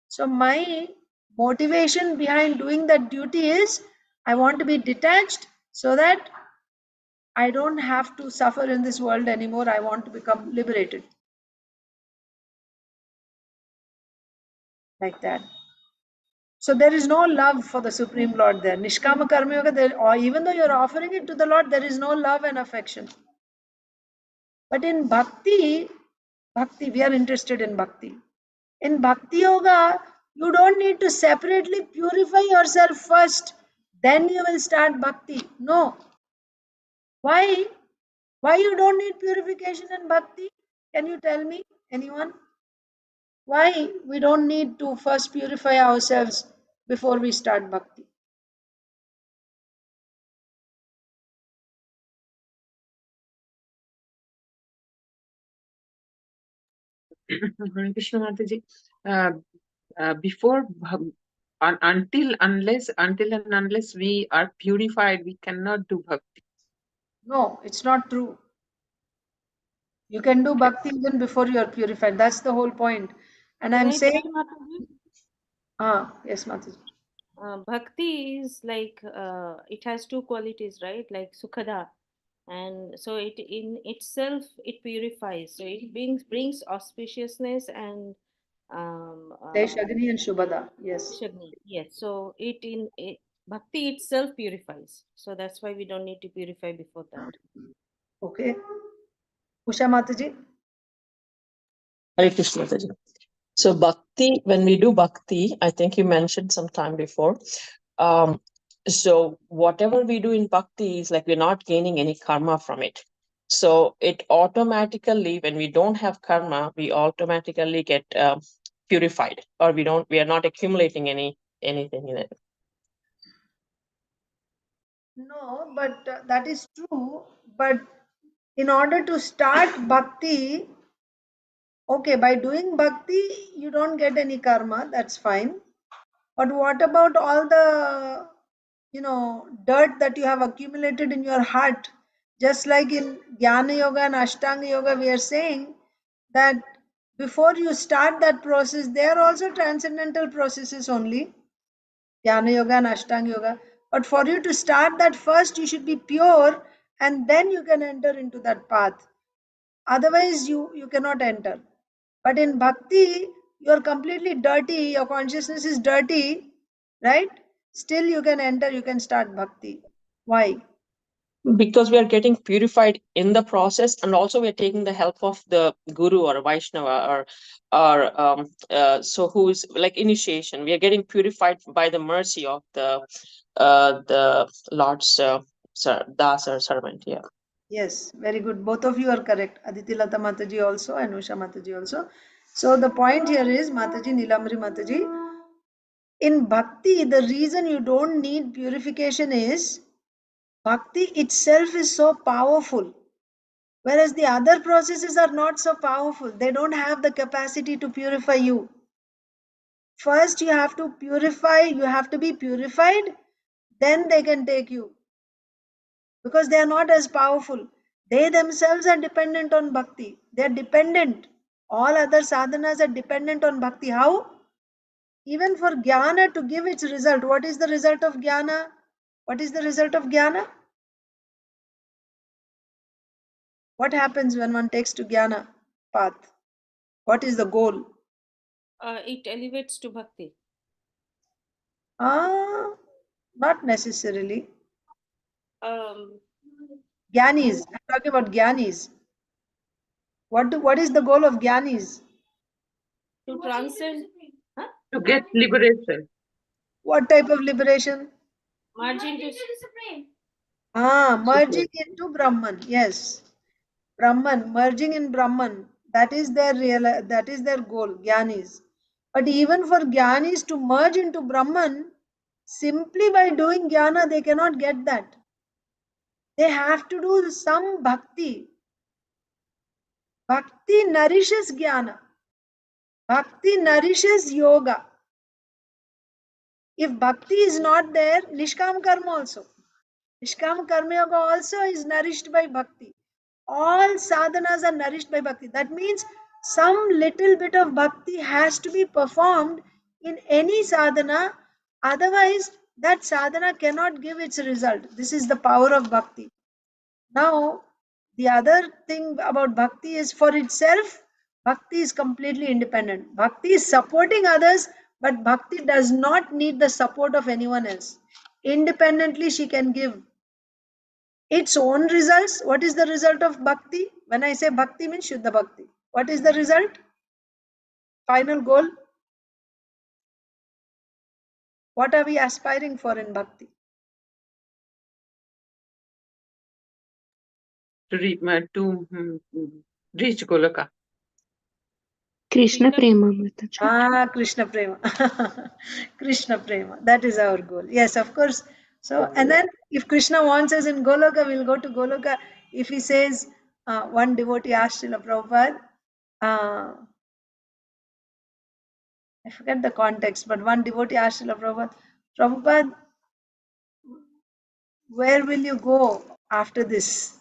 Speaker 1: So my motivation behind doing that duty is I want to be detached so that I don't have to suffer in this world anymore. I want to become liberated. Like that. So there is no love for the Supreme Lord there. Nishkama Karma Yoga, there, or even though you're offering it to the Lord, there is no love and affection. But in bhakti, we are interested in bhakti. In bhakti yoga, you don't need to separately purify yourself first, then you will start bhakti. No. Why? Why you don't need purification in bhakti? Can you tell me? Anyone? Why we don't need to first purify ourselves before we start bhakti?
Speaker 12: Hare Krishna Mataji. Before until and unless we are purified, we cannot do bhakti.
Speaker 1: No, it's not true. You can do bhakti even before you are purified. That's the whole point. And
Speaker 8: Can
Speaker 1: I'm
Speaker 8: I tell
Speaker 1: saying,
Speaker 8: Mataji?
Speaker 1: yes, Mataji.
Speaker 8: Bhakti is like it has two qualities, right? Like sukhada, and so it in itself it purifies. So it brings auspiciousness and
Speaker 1: Shagni and Shubhada. Yes.
Speaker 8: Shagni. Yes. So bhakti itself purifies. So that's why we don't need to purify before that.
Speaker 1: Okay. Usha Mataji.
Speaker 7: Hare Krishna Mataji. So bhakti, when we do bhakti, I think you mentioned some time before. So whatever we do in bhakti is like we're not gaining any karma from it. So it automatically, when we don't have karma, we automatically get purified, or we are not accumulating anything in it.
Speaker 1: No, but that is true. But in order to start bhakti, okay, by doing bhakti, you don't get any karma. That's fine. But what about all the, dirt that you have accumulated in your heart? Just like in Jnana Yoga and Ashtanga Yoga, we are saying that before you start that process, they are also transcendental processes only. Jnana Yoga and Ashtanga Yoga. But for you to start that first, you should be pure and then you can enter into that path. Otherwise, you cannot enter. But in bhakti, you are completely dirty, your consciousness is dirty, right? Still, you can enter, you can start bhakti. Why?
Speaker 7: Because we are getting purified in the process, and also we are taking the help of the guru or Vaishnava or so who is like initiation. We are getting purified by the mercy of the Lord's das or servant. Yeah.
Speaker 1: Yes, very good. Both of you are correct. Aditi Lata Mataji also and Usha Mataji also. So the point here is, Mataji, Nilamri Mataji, in bhakti, the reason you don't need purification is Bhakti itself is so powerful, whereas the other processes are not so powerful. They don't have the capacity to purify you. First, you have to purify, you have to be purified, then they can take you. Because they are not as powerful. They themselves are dependent on bhakti. They are dependent. All other sadhanas are dependent on bhakti. How? Even for jnana to give its result. What is the result of jnana? What is the result of jnana? What happens when one takes to jnana path? What is the goal?
Speaker 8: It elevates to bhakti.
Speaker 1: Not necessarily.
Speaker 8: Um,
Speaker 1: Jnanis. I'm talking about jnanis. What is the goal of jnanis?
Speaker 8: to transcend, huh?
Speaker 12: To get liberation.
Speaker 1: What type of liberation?
Speaker 8: Margin to
Speaker 1: Merging into Brahman. Yes. Brahman, merging in Brahman. That is their goal, Gyanis. But even for Gyanis to merge into Brahman, simply by doing Jnana, they cannot get that. They have to do some bhakti. Bhakti nourishes Jnana. Bhakti nourishes yoga. If bhakti is not there, Nishkam Karma also. Nishkam Karma Yoga also is nourished by bhakti. All sadhanas are nourished by bhakti. That means some little bit of bhakti has to be performed in any sadhana. Otherwise, that sadhana cannot give its result. This is the power of bhakti. Now, the other thing about bhakti is for itself, bhakti is completely independent. Bhakti is supporting others, but bhakti does not need the support of anyone else. Independently, she can give its own results. What is the result of bhakti? When I say bhakti means Shuddha Bhakti. What is the result? Final goal? What are we aspiring for in bhakti?
Speaker 12: To reach Goloka.
Speaker 9: Krishna Prema Mataji.
Speaker 1: Krishna Prema. Krishna Prema. That is our goal. Yes, of course. So, and then if Krishna wants us in Goloka, we'll go to Goloka. If he says, one devotee asked Srila Prabhupada, I forget the context, but one devotee asked Srila Prabhupada, Prabhupada, where will you go after this?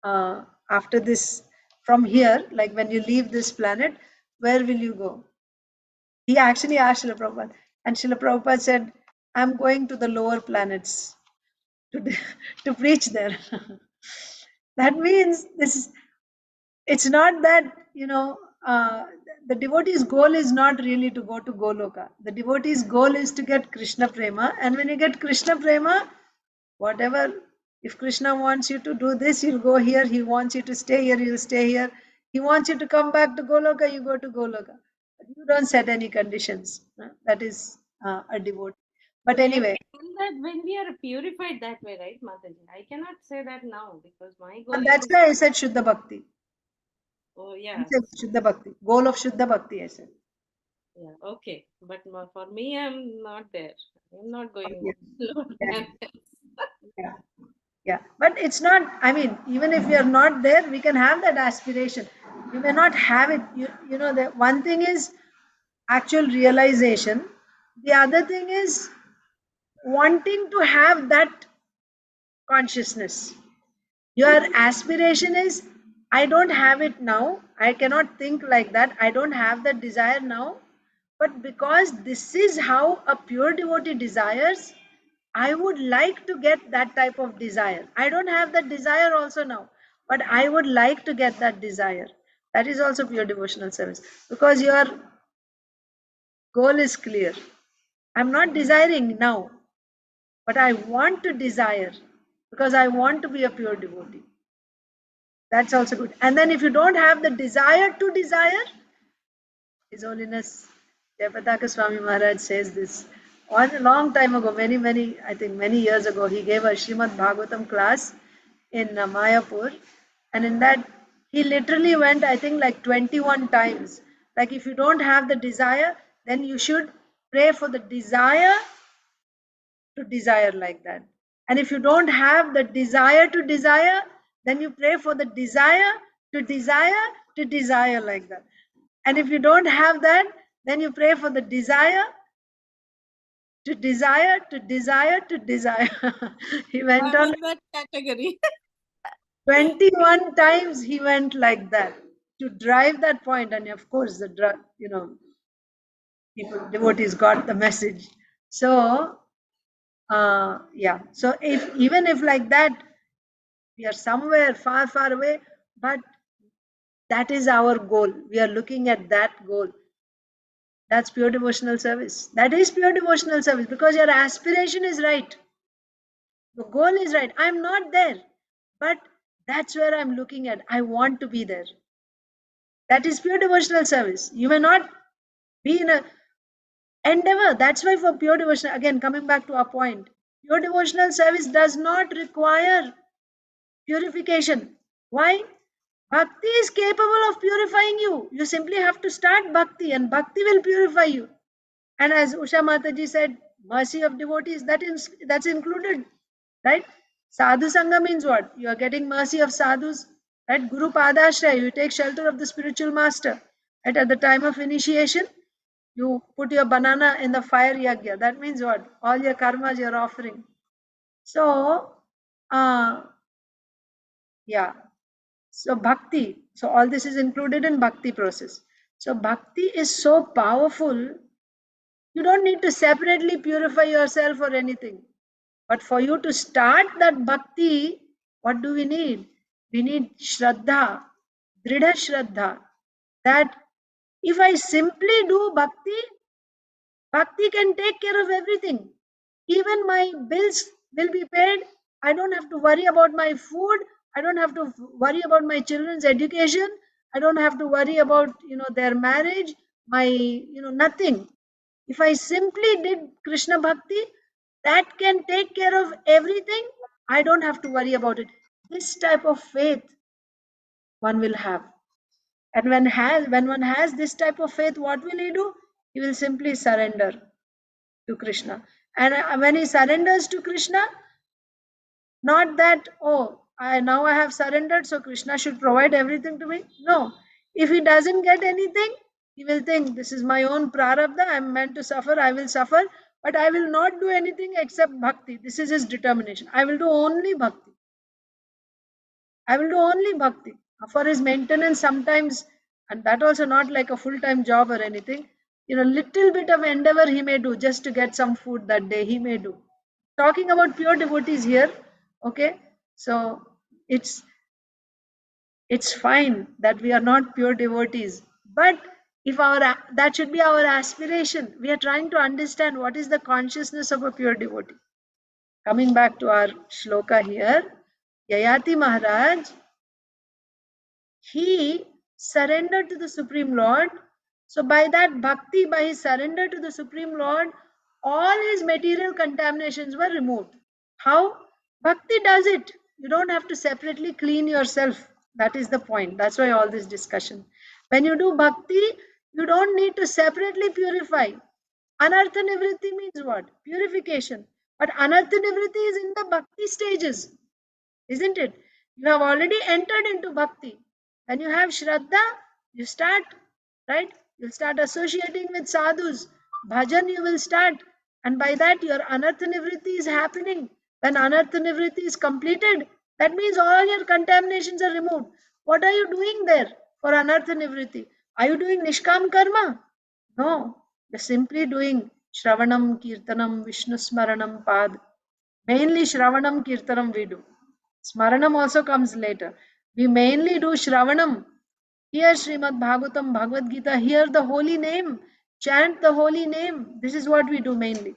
Speaker 1: After this, from here, like when you leave this planet, where will you go? He actually asked Srila Prabhupada, and Srila Prabhupada said, I'm going to the lower planets to, to preach there. That means it's not that, the devotee's goal is not really to go to Goloka. The devotee's goal is to get Krishna Prema, and when you get Krishna Prema, whatever, if Krishna wants you to do this, you'll go here. He wants you to stay here, you'll stay here. He wants you to come back to Goloka, you go to Goloka. But you don't set any conditions. That is a devotee. But
Speaker 8: we have
Speaker 1: anyway,
Speaker 8: to do that when we are purified that way, right, Mataji? I cannot say that now because my goal
Speaker 1: and that's
Speaker 8: is.
Speaker 1: why I said Shuddha Bhakti.
Speaker 8: Oh
Speaker 1: I
Speaker 8: yeah.
Speaker 1: said Shuddha Bhakti. Goal of Shuddha Bhakti, I said.
Speaker 8: Yeah. Okay. But for me, I'm not there. I'm not going.
Speaker 1: Yeah.
Speaker 8: lower
Speaker 1: Yeah.
Speaker 8: planets.
Speaker 1: Yeah. Yeah, but it's not, I mean, even if we are not there, we can have that aspiration. We may not have it. The one thing is actual realization. The other thing is wanting to have that consciousness. Your aspiration is, I don't have it now. I cannot think like that. I don't have that desire now. But because this is how a pure devotee desires, I would like to get that type of desire. I don't have that desire also now, but I would like to get that desire. That is also pure devotional service because your goal is clear. I'm not desiring now, but I want to desire because I want to be a pure devotee. That's also good. And then if you don't have the desire to desire, His Holiness Jayapataka Swami Maharaj says this. A long time ago, I think many years ago, he gave a Srimad Bhagavatam class in Mayapur. And in that, he literally went, I think, like 21 times. Like, if you don't have the desire, then you should pray for the desire to desire like that. And if you don't have the desire to desire, then you pray for the desire to desire to desire like that. And if you don't have that, then you pray for the desire to desire to desire to desire. He went
Speaker 13: I'm
Speaker 1: on
Speaker 13: in that category.
Speaker 1: 21 times, he went like that to drive that point. And of course, the people, devotees got the message. So, yeah. So if even if like that, we are somewhere far, far away, but that is our goal. We are looking at that goal. That's pure devotional service. That is pure devotional service because your aspiration is right. The goal is right. I'm not there, but that's where I'm looking at. I want to be there. That is pure devotional service. You may not be in a endeavor. That's why for pure devotional, again, coming back to our point, pure devotional service does not require purification. Why? Bhakti is capable of purifying you. You simply have to start bhakti and bhakti will purify you. And as Usha Mataji said, mercy of devotees, that's included, right? Sadhu Sangha means what? You are getting mercy of sadhus, right? Guru Padashraya, you take shelter of the spiritual master. Right? At the time of initiation, you put your banana in the fire yagya. That means what? All your karmas you're offering. So, yeah. So bhakti. So all this is included in bhakti process. So bhakti is so powerful. You don't need to separately purify yourself or anything. But for you to start that bhakti, what do we need? We need shraddha, dridha shraddha. That if I simply do bhakti, bhakti can take care of everything. Even my bills will be paid. I don't have to worry about my food. I don't have to worry about my children's education. I don't have to worry about their marriage, my nothing. If I simply did Krishna Bhakti, that can take care of everything. I don't have to worry about it. This type of faith one will have. And when one has this type of faith, what will he do? He will simply surrender to Krishna. And when he surrenders to Krishna, not that, oh, now I have surrendered, so Krishna should provide everything to me. No. If he doesn't get anything, he will think, this is my own prarabdha, I am meant to suffer, I will suffer, but I will not do anything except bhakti. This is his determination. I will do only bhakti. I will do only bhakti. For his maintenance sometimes, and that also not like a full-time job or anything, little bit of endeavor he may do just to get some food that day, he may do. Talking about pure devotees here, okay? So it's fine that we are not pure devotees, but if that should be our aspiration. We are trying to understand what is the consciousness of a pure devotee. Coming back to our shloka here, Yayati Maharaj, he surrendered to the Supreme Lord. So by that bhakti, by his surrender to the Supreme Lord, all his material contaminations were removed. How? Bhakti does it. You don't have to separately clean yourself. That is the point. That's why all this discussion. When you do bhakti, you don't need to separately purify. Anartha nivritti means what? Purification. But anartha nivritti is in the bhakti stages. Isn't it? You have already entered into bhakti. When you have shraddha, you start, right? You'll start associating with sadhus. Bhajan you will start. And by that your anartha nivritti is happening. When anartha nivritti is completed, that means all your contaminations are removed. What are you doing there for anartha nivritti? Are you doing nishkam karma? No. You're simply doing Shravanam, Kirtanam, Vishnu Smaranam, Pad. Mainly Shravanam, Kirtanam we do. Smaranam also comes later. We mainly do Shravanam. Hear Srimad Bhagavatam, Bhagavad Gita, hear the holy name, chant the holy name. This is what we do mainly.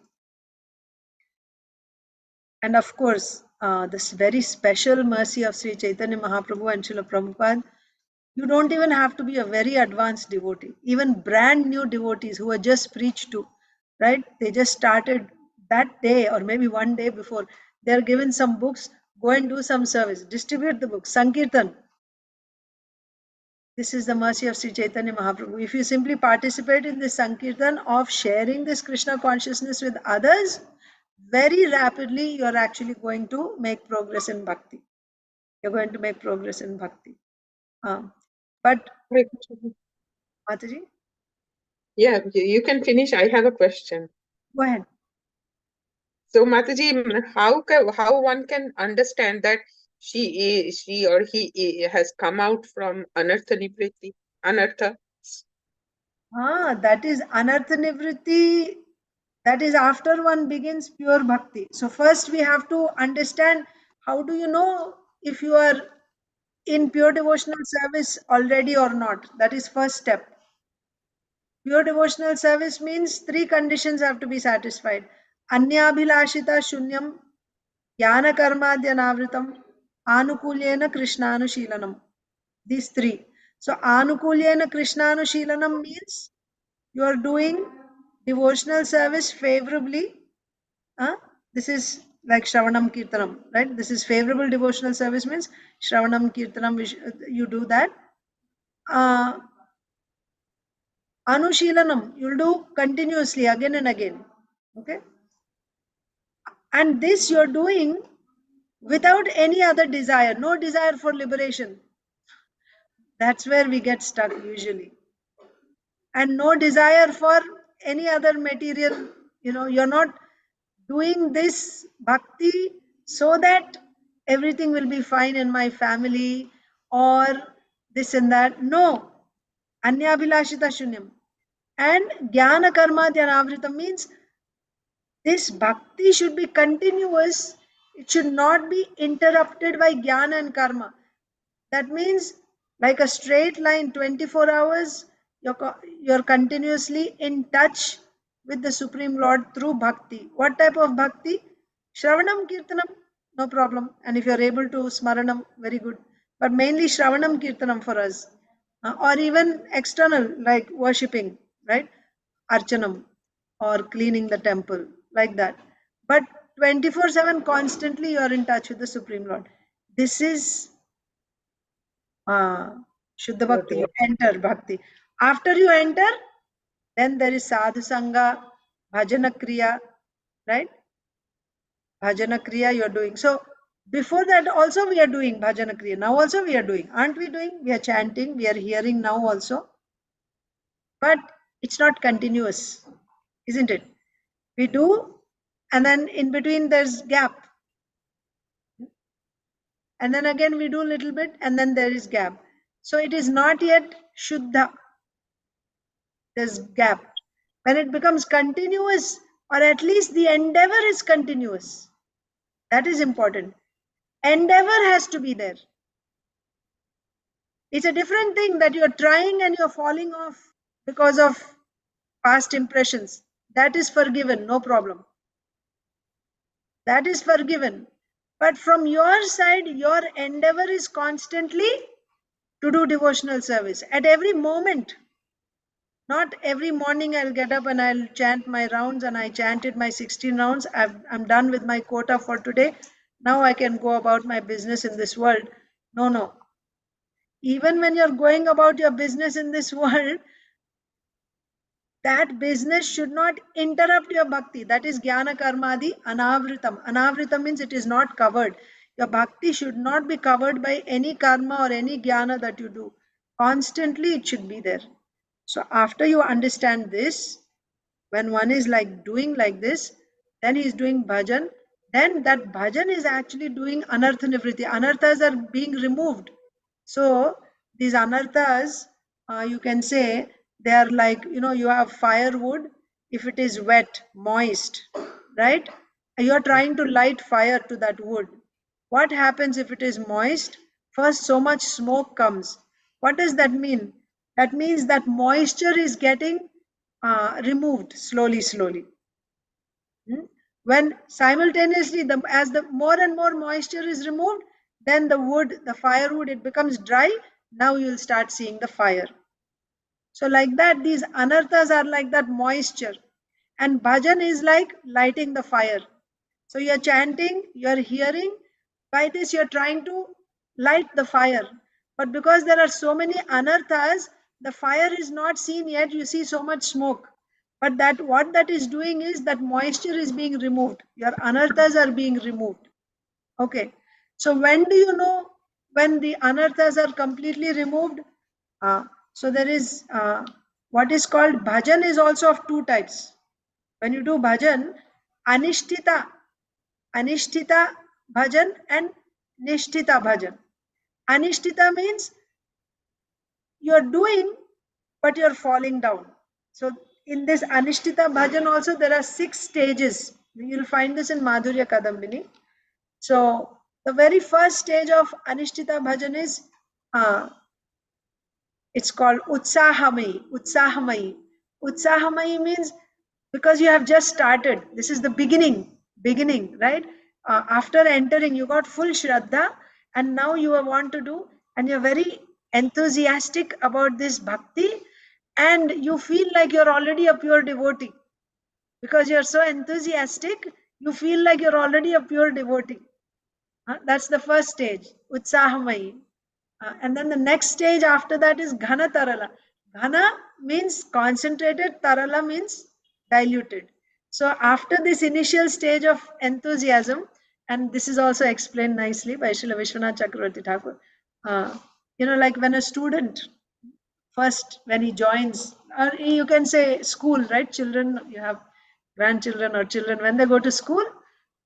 Speaker 1: And of course, this very special mercy of Sri Chaitanya Mahaprabhu and Srila Prabhupada, you don't even have to be a very advanced devotee. Even brand new devotees who are just preached to, right? They just started that day or maybe one day before. They're given some books, go and do some service, distribute the books, Sankirtan. This is the mercy of Sri Chaitanya Mahaprabhu. If you simply participate in this Sankirtan of sharing this Krishna consciousness with others, very rapidly you're actually going to make progress in bhakti. You're going to make progress in bhakti. But Mataji,
Speaker 12: Yeah, you can finish. I have a question.
Speaker 1: go ahead.
Speaker 12: So Mataji, how one can understand that she or he has come out from anartha nivriti, anartha?
Speaker 1: That is anartha nivritti. That is after one begins pure bhakti. So first we have to understand, how do you know if you are in pure devotional service already or not? That is first step. Pure devotional service means 3 conditions have to be satisfied. Anyabhilashita shunyam, jnana karmadhyanavritam, anukulyena krishnanushilanam. These 3. So anukulyena krishnanushilanam means you are doing devotional service favorably. This is like Shravanam Kirtanam, right? This is favorable devotional service means Shravanam Kirtanam, you do that. Anushilanam, you'll do continuously again and again. Okay? And this you're doing without any other desire, no desire for liberation. That's where we get stuck usually. And no desire for any other material. You're not doing this bhakti so that everything will be fine in my family or this and that. No. Anyabhilashita shunyam. And jnana karma dhyanavritam means this bhakti should be continuous. It should not be interrupted by jnana and karma. That means, like a straight line, 24 hours, you're continuously in touch with the Supreme Lord through bhakti. What type of bhakti? Shravanam, Kirtanam, no problem. And if you're able to Smaranam, very good. But mainly Shravanam, Kirtanam for us. Or even external, like worshipping, right? Archanam or cleaning the temple, like that. But 24/7 constantly you're in touch with the Supreme Lord. This is Shuddha Bhakti. You enter Bhakti. After you enter, then there is Sadhu Sangha, Bhajana Kriya, right? Bhajana Kriya you are doing. So before that also we are doing Bhajana Kriya. Now also we are doing. Aren't we doing? We are chanting. We are hearing now also. But it's not continuous, isn't it? We do, and then in between there's gap. And then again we do a little bit, and then there is gap. So it is not yet Shuddha. There's gap. When it becomes continuous, or at least the endeavor is continuous, that is important. Endeavor has to be there. It's a different thing that you're trying and you're falling off because of past impressions. That is forgiven, no problem. That is forgiven. But from your side, your endeavor is constantly to do devotional service at every moment. Not every morning I'll get up and I'll chant my rounds, and I chanted my 16 rounds. I'm done with my quota for today. Now I can go about my business in this world. No, no. Even when you're going about your business in this world, that business should not interrupt your bhakti. That is jnana karmadi anavritam. Anavritam means it is not covered. Your bhakti should not be covered by any karma or any jnana that you do. Constantly it should be there. So after you understand this, when one is like doing like this, then he is doing bhajan, then that bhajan is actually doing anartha nivriti. Anarthas are being removed. So these anarthas, you can say, they are like, you have firewood. If it is wet, moist, right? You are trying to light fire to that wood. What happens if it is moist? First, so much smoke comes. What does that mean? That means that moisture is getting removed slowly, slowly. When simultaneously, as the more and more moisture is removed, then the firewood, it becomes dry. Now you will start seeing the fire. So like that, these anarthas are like that moisture. And bhajan is like lighting the fire. So you're chanting, you're hearing. By this, you're trying to light the fire. But because there are so many anarthas, the fire is not seen yet. You see so much smoke. But that what that is doing is that moisture is being removed. Your anarthas are being removed. Okay. So when do you know when the anarthas are completely removed? So there is what is called bhajan is also of two types. When you do bhajan, anishtita bhajan and nishtita bhajan. Anishtita means you're doing, but you're falling down. So in this anishtita bhajan also there are 6 stages. You'll find this in Madhurya Kadambini. So the very first stage of anishtita bhajan is it's called Utsahamai. Utsahamai. Utsahamai means because you have just started. This is the beginning, right? After entering, you got full Shraddha, and now you want to do, and you're very enthusiastic about this bhakti, and you feel like you're already a pure devotee. Because you're so enthusiastic, you feel like you're already a pure devotee. That's the first stage, Utsahamai. And then the next stage after that is Ghana Tarala. Ghana means concentrated, Tarala means diluted. So after this initial stage of enthusiasm, and this is also explained nicely by Srila Vishwanath Chakravarti Thakur, like when a student first when he joins, or you can say school, right? Children, you have grandchildren or children, when they go to school,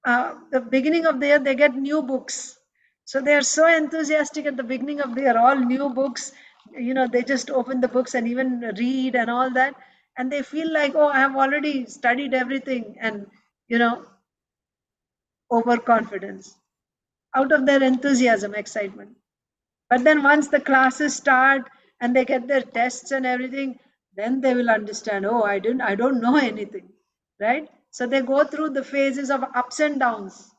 Speaker 1: the beginning of the year they get new books. So they are so enthusiastic at the beginning of the year, all new books. They just open the books and even read and all that, and they feel like, oh, I have already studied everything, and overconfidence out of their enthusiasm, excitement. But then once the classes start and they get their tests and everything, then they will understand, oh, I don't know anything, right? So they go through the phases of ups and downs.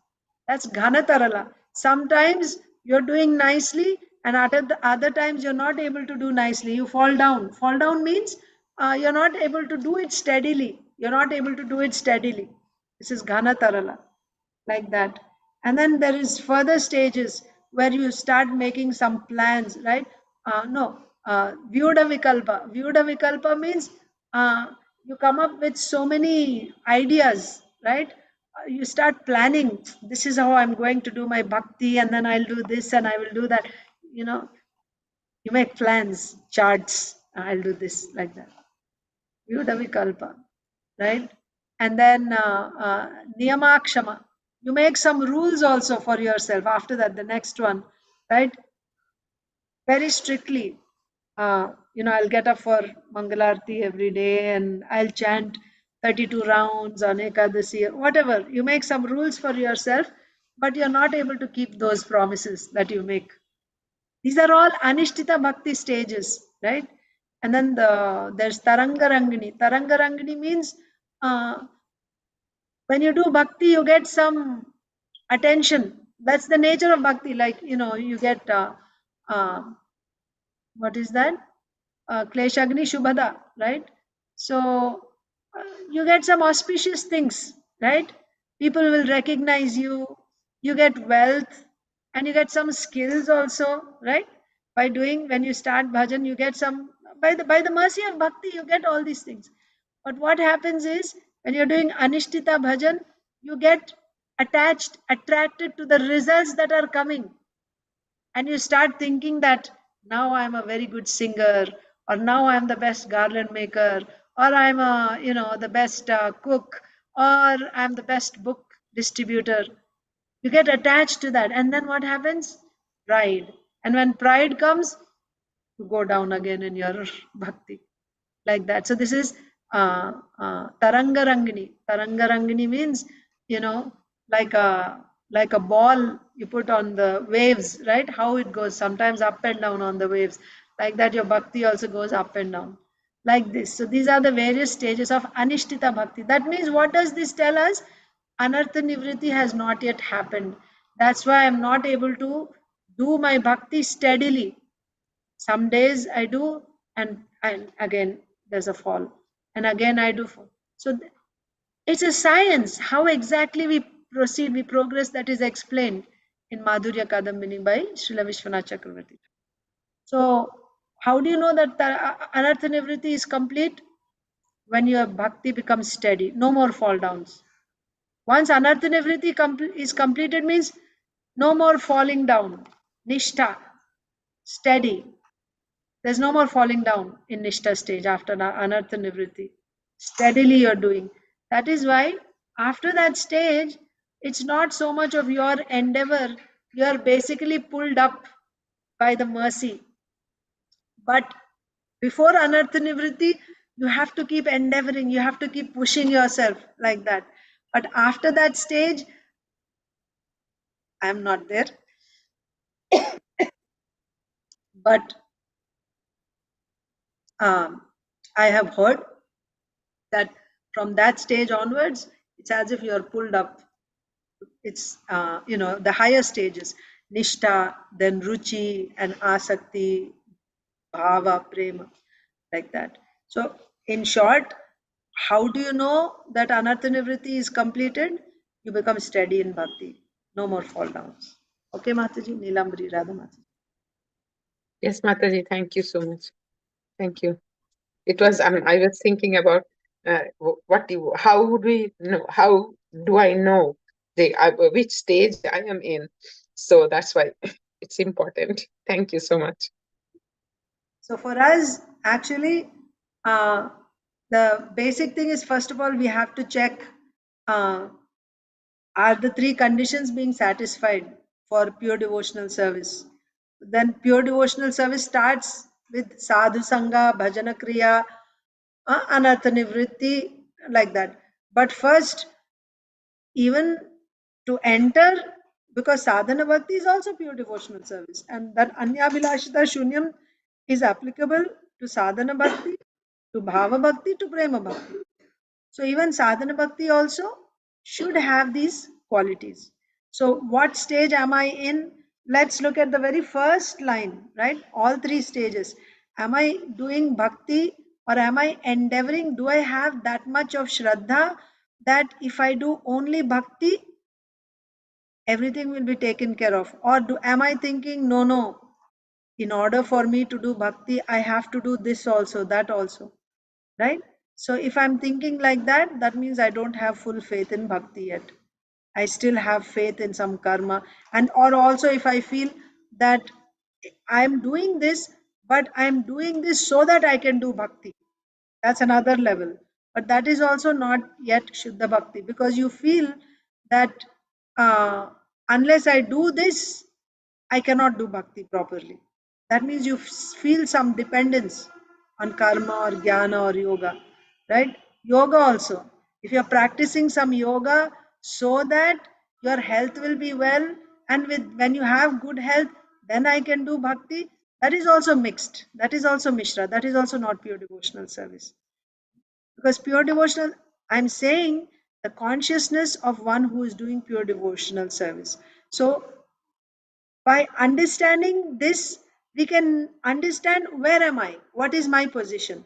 Speaker 1: That's Ghanatarala. Sometimes you're doing nicely, and at the other times you're not able to do nicely. You fall down. Fall down means you're not able to do it steadily. You're not able to do it steadily. This is Ghanatarala, like that. And then there is further stages where you start making some plans, right? No, Vyuda Vikalpa. Vyuda Vikalpa means you come up with so many ideas, right? You start planning, this is how I'm going to do my bhakti, and then I'll do this and I will do that. You make plans, charts, I'll do this, like that. Vyuda Vikalpa, right? And then Niyamakshama. You make some rules also for yourself. After that, the next one, right? Very strictly. I'll get up for Mangalarti every day and I'll chant 32 rounds on Ekadasi, whatever. You make some rules for yourself, but you're not able to keep those promises that you make. These are all Anishtita Bhakti stages, right? And then there's Tarangarangini. Tarangarangini means when you do bhakti, you get some attention. That's the nature of bhakti. Like, you get, what is that? Kleshagni Shubhada, right? So you get some auspicious things, right? People will recognize you, you get wealth, and you get some skills also, right? By doing, when you start bhajan, you get some, by the mercy of bhakti, you get all these things. But what happens is, when you're doing anishtita bhajan, you get attracted to the results that are coming, and you start thinking that now I'm a very good singer, or now I'm the best garland maker, or I'm the best cook, or I'm the best book distributor. You get attached to that, and then what happens? Pride. And when pride comes, you go down again in your bhakti, like that. So this is Tarangarangini. Tarangarangini means, like a ball you put on the waves, right? How it goes, sometimes up and down on the waves. Like that, your bhakti also goes up and down. Like this. So these are the various stages of Anishtita Bhakti. That means, what does this tell us? Anartha Nivriti has not yet happened. That's why I'm not able to do my bhakti steadily. Some days I do, and again there's a fall, and again I do fall. So it's a science how exactly we proceed, we progress, that is explained in Madhurya Kadambini by Srila Vishwanath Chakravarti. So how do you know that Anartha Nivriti is complete? when your bhakti becomes steady. No more fall downs. Once anartha nivritti is completed means no more falling down. Nishtha, steady. There's no more falling down in Nishtha stage after anartha nivritti. Steadily you're doing. That is why after that stage, it's not so much of your endeavor. You're basically pulled up by the mercy. But before anartha nivritti, you have to keep endeavoring, you have to keep pushing yourself like that. But after that stage, I'm not there. But I have heard that from that stage onwards, it's as if you're pulled up. It's, the higher stages, Nishta, then Ruchi and Asakti, Bhava, Prema, like that. So, in short, how do you know that Anartha Nivritti is completed? You become steady in bhakti. No more fall downs. Okay, Mataji, Nilambari, Radha Mataji.
Speaker 12: Yes, Mataji, thank you so much. Thank you. It was, I was thinking about how would we know, how do I know which stage I am in? So that's why it's important. Thank you so much.
Speaker 1: So for us, actually, the basic thing is, first of all, we have to check, are the three conditions being satisfied for pure devotional service? Then pure devotional service starts with sadhu sangha, bhajana kriya, anartha nivritti, like that. But first, even to enter, because sadhana bhakti is also pure devotional service, and that anyabhilashita shunyam is applicable to sadhana bhakti, to bhava bhakti, to prema bhakti. So even sadhana bhakti also should have these qualities. So what stage am I in? Let's look at the very first line, right? All three stages. Am I doing bhakti, or am I endeavoring? Do I have that much of shraddha that if I do only bhakti, everything will be taken care of? Or am I thinking, no, in order for me to do bhakti, I have to do this also, that also, right? So if I'm thinking like that, that means I don't have full faith in bhakti yet. I still have faith in some karma. And or also if I feel that I'm doing this, but I'm doing this so that I can do bhakti, that's another level. But that is also not yet Shuddha Bhakti, because you feel that unless I do this, I cannot do bhakti properly. That means you feel some dependence on karma or jnana or yoga, right? Yoga also. If you're practicing some yoga so that your health will be well, and when you have good health, then I can do bhakti, that is also mixed. That is also Mishra. That is also not pure devotional service. Because pure devotional, I'm saying the consciousness of one who is doing pure devotional service. So by understanding this, we can understand, where am I? What is my position?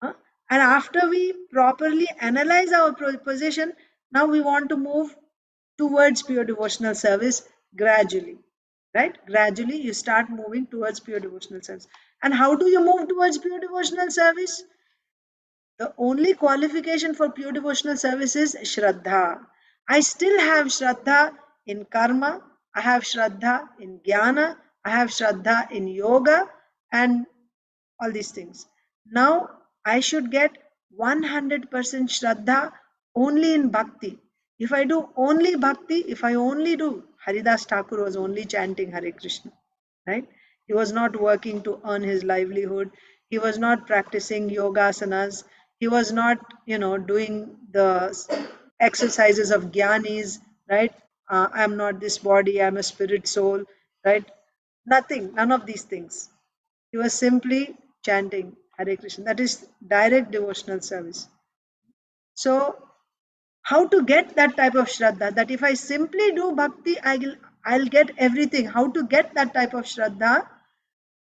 Speaker 1: Huh? And after we properly analyze our position, now we want to move towards pure devotional service gradually. Right? Gradually, you start moving towards pure devotional service. And how do you move towards pure devotional service? The only qualification for pure devotional service is Shraddha. I still have Shraddha in karma, I have Shraddha in jnana, I have Shraddha in yoga, and all these things. Now I should get 100% Shraddha only in bhakti. If I do only bhakti, if I only do, Haridas Thakur was only chanting Hare Krishna, right? He was not working to earn his livelihood. He was not practicing yogasanas. He was not, doing the exercises of jnanis, right? I'm not this body, I'm a spirit soul, right? Nothing, none of these things. He was simply chanting Hare Krishna. That is direct devotional service. So, how to get that type of Shraddha? That if I simply do bhakti, I'll get everything. How to get that type of Shraddha?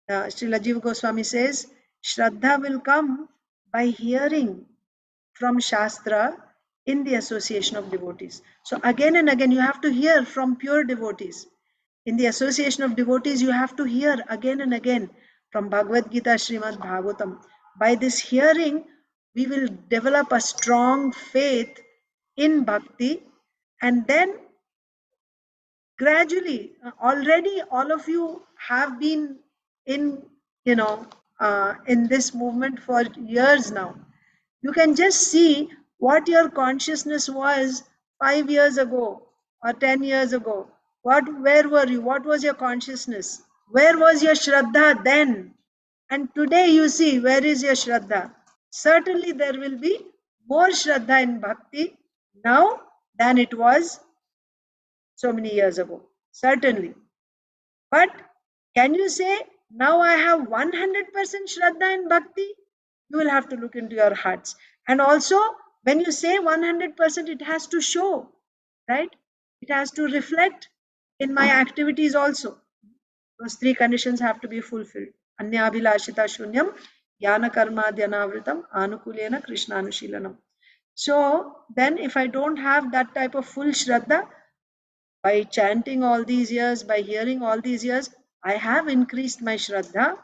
Speaker 1: Srila Jiva Goswami says, Shraddha will come by hearing from Shastra in the association of devotees. So again and again, you have to hear from pure devotees. In the association of devotees, you have to hear again and again from Bhagavad Gita, Srimad Bhagavatam. By this hearing, we will develop a strong faith in bhakti, and then gradually, already all of you have been in, in this movement for years now. You can just see what your consciousness was 5 years ago or 10 years ago. Where were you? What was your consciousness? Where was your Shraddha then? And today you see, where is your Shraddha? Certainly there will be more Shraddha in Bhakti now than it was so many years ago. Certainly. But can you say, now I have 100% Shraddha in Bhakti? You will have to look into your hearts. And also, when you say 100%, it has to show, right? It has to reflect in my activities also. Those three conditions have to be fulfilled. Anyabhilashita shunyam, jnana karma dhyanavritam, anukulena krishnanushilanam. So then if I don't have that type of full Shraddha, by chanting all these years, by hearing all these years, I have increased my Shraddha,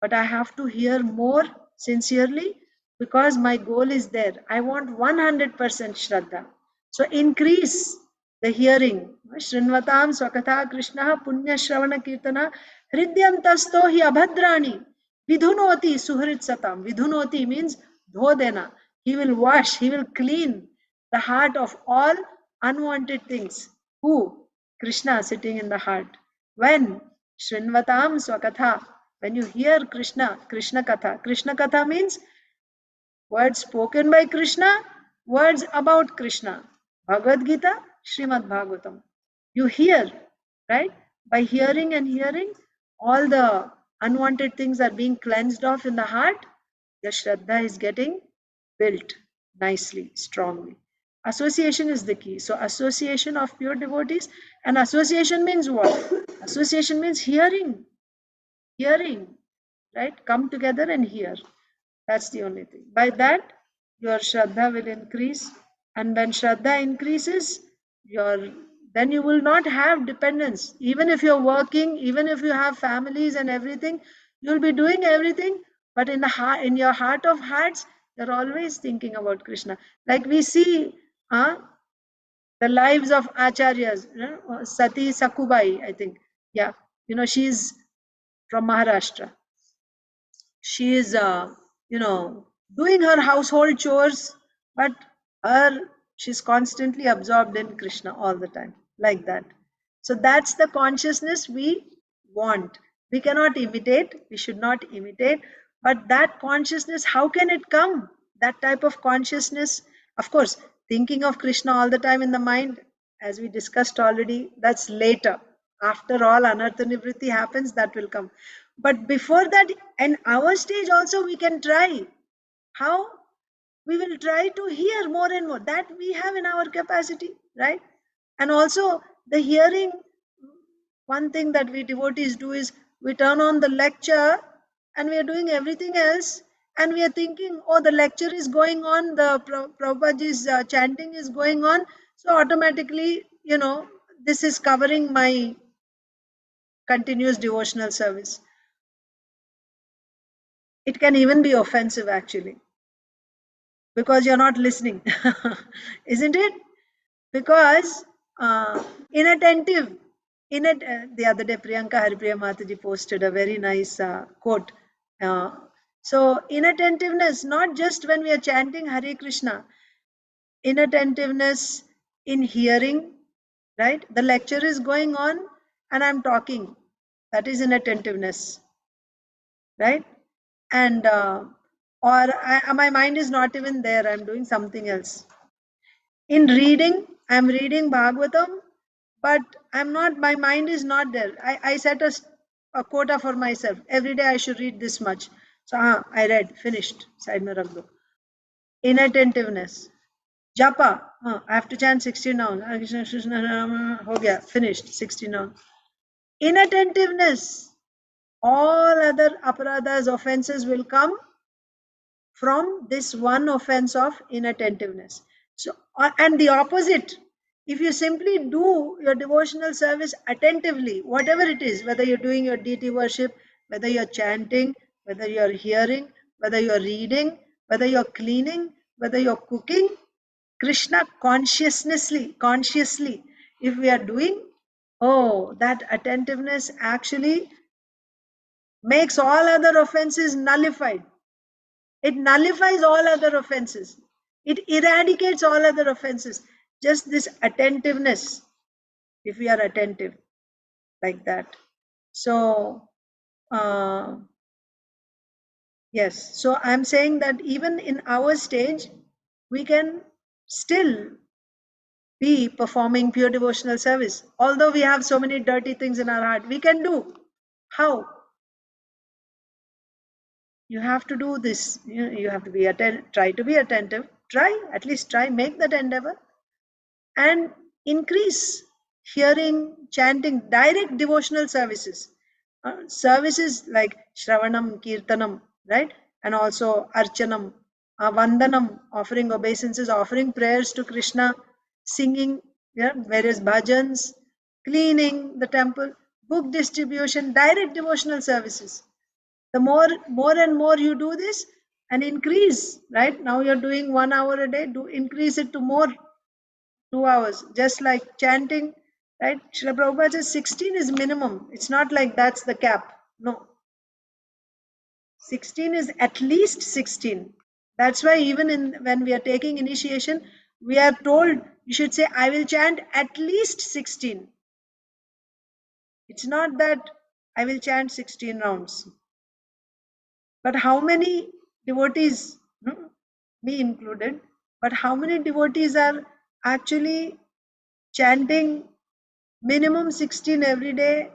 Speaker 1: but I have to hear more sincerely because my goal is there. I want 100% Shraddha. So increase the hearing. Shrinvatam Swakatha Krishna Punya Shravana Kirtana Hridyantasto hi abhadrani Vidhunoti Suhrit Satam. Vidhunoti means dhodena. He will wash, he will clean the heart of all unwanted things. Who? Krishna sitting in the heart. When? Shrinvatam Swakatha. When you hear Krishna, Krishna Katha. Krishna Katha means words spoken by Krishna, words about Krishna. Bhagavad Gita, Srimad Bhagavatam. You hear, right? By hearing and hearing, all the unwanted things are being cleansed off in the heart. The Shraddha is getting built nicely, strongly. Association is the key. So, association of pure devotees, and association means what? Association means hearing, right? Come together and hear. That's the only thing. By that, your Shraddha will increase. And when Shraddha increases, then you will not have dependence. Even if you're working, even if you have families and everything, you'll be doing everything. But in your heart of hearts, you're always thinking about Krishna. Like we see the lives of acharyas, Sati Sakubai, I think. Yeah, she's from Maharashtra. She is doing her household chores, but she's constantly absorbed in Krishna all the time, like that. So that's the consciousness we want. We cannot imitate, we should not imitate, but that consciousness, how can it come? That type of consciousness, of course, thinking of Krishna all the time in the mind, as we discussed already, that's later. After all anartha nivritti happens, that will come. But before that, in our stage also, we can try. How? We will try to hear more and more. That we have in our capacity, right? And also the hearing, one thing that we devotees do is we turn on the lecture and we are doing everything else, and we are thinking, oh, the lecture is going on, the Prabhupadaji's chanting is going on, so automatically, this is covering my continuous devotional service. It can even be offensive actually, because you're not listening, isn't it? Because inattentive. The other day, Priyanka Haripriya Mataji posted a very nice quote. So inattentiveness, not just when we are chanting Hare Krishna, inattentiveness in hearing, right? The lecture is going on and I'm talking. That is inattentiveness, right? And my mind is not even there. I'm doing something else. In reading, I'm reading Bhagavatam, but my mind is not there. I set a quota for myself. Every day I should read this much. So I read, finished. Side mein rakh do. Inattentiveness. Japa, I have to chant 16 now. Ho gaya, finished, 16 now. Inattentiveness. All other aparadhas, offenses will come from this one offense of inattentiveness. So, and the opposite, if you simply do your devotional service attentively, whatever it is, whether you're doing your deity worship, whether you're chanting, whether you're hearing, whether you're reading, whether you're cleaning, whether you're cooking, Krishna consciously, if we are doing, that attentiveness actually makes all other offenses nullified. It nullifies all other offenses. It eradicates all other offenses. Just this attentiveness, if we are attentive like that. So, yes. So I'm saying that even in our stage, we can still be performing pure devotional service. Although we have so many dirty things in our heart, we can do. How? You have to do this. You have to be try to be attentive. Try, at least try, make that endeavor. And increase hearing, chanting, direct devotional services. Services like Shravanam, Kirtanam, right? And also Archanam, Vandanam, offering obeisances, offering prayers to Krishna, singing, various bhajans, cleaning the temple, book distribution, direct devotional services. The more and more you do this and increase, right? Now you're doing 1 hour a day, do increase it to more, 2 hours, just like chanting, right? Srila Prabhupada says 16 is minimum. It's not like that's the cap. No. 16 is at least 16. That's why even when we are taking initiation, we are told you should say, I will chant at least 16. It's not that I will chant 16 rounds. But how many devotees, me included, but how many devotees are actually chanting minimum 16 every day,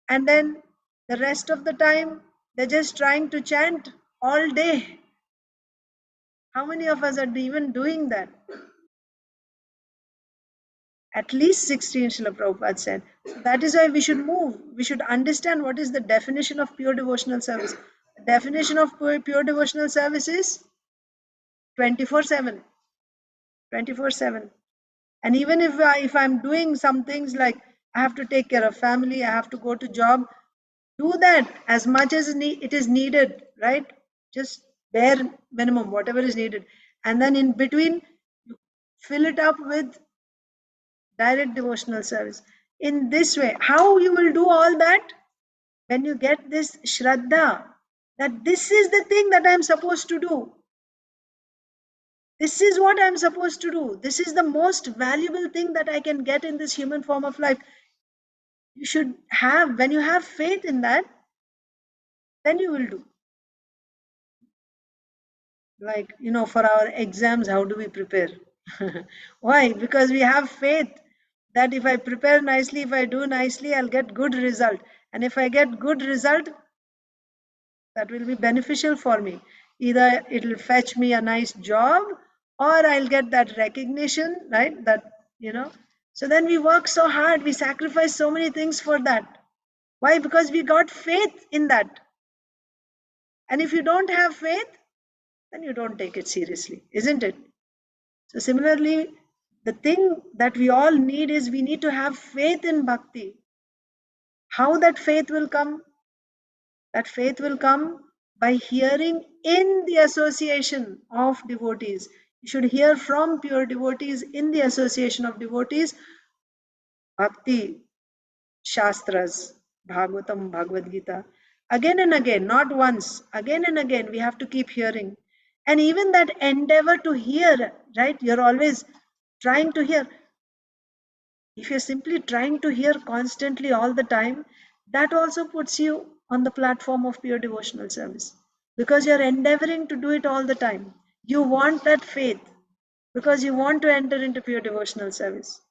Speaker 1: and then the rest of the time they're just trying to chant all day? How many of us are even doing that? At least 16, Srila Prabhupada said. So that is why we should move. We should understand what is the definition of pure devotional service. The definition of pure devotional service is 24/7. 24/7. And even if I'm doing some things like I have to take care of family, I have to go to job, do that as much as it is needed, right? Just bare minimum, whatever is needed. And then in between, fill it up with direct devotional service. In this way, how you will do all that? When you get this Shraddha, that this is the thing that I'm supposed to do. This is what I'm supposed to do. This is the most valuable thing that I can get in this human form of life. You should have, when you have faith in that, then you will do. Like, for our exams, how do we prepare? Why? Because we have faith that if I prepare nicely, if I do nicely, I'll get good result. And if I get good result, that will be beneficial for me. Either it will fetch me a nice job, or I'll get that recognition, right? So then we work so hard, we sacrifice so many things for that. Why? Because we got faith in that. And if you don't have faith, then you don't take it seriously, isn't it? So similarly, the thing that we all need is we need to have faith in bhakti. How that faith will come? That faith will come by hearing in the association of devotees. You should hear from pure devotees in the association of devotees. Bhakti Shastras, Bhagavatam, Bhagavad Gita. Again and again, not once, again and again, we have to keep hearing. And even that endeavor to hear, right? You're always trying to hear. If you're simply trying to hear constantly all the time, that also puts you on the platform of pure devotional service, because you're endeavoring to do it all the time. You want that faith because you want to enter into pure devotional service.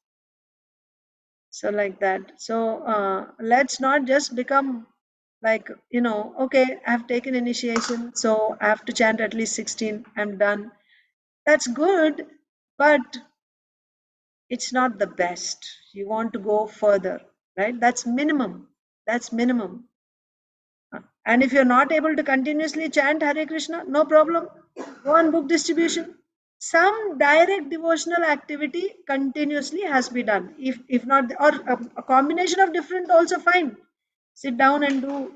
Speaker 1: So like that. So let's not just become like, okay, I've taken initiation, so I have to chant at least 16, I'm done. That's good, but it's not the best. You want to go further, right? That's minimum. That's minimum. And if you're not able to continuously chant Hare Krishna, no problem. Go on book distribution. Some direct devotional activity continuously has to be done. If not, or a combination of different also fine. Sit down and do,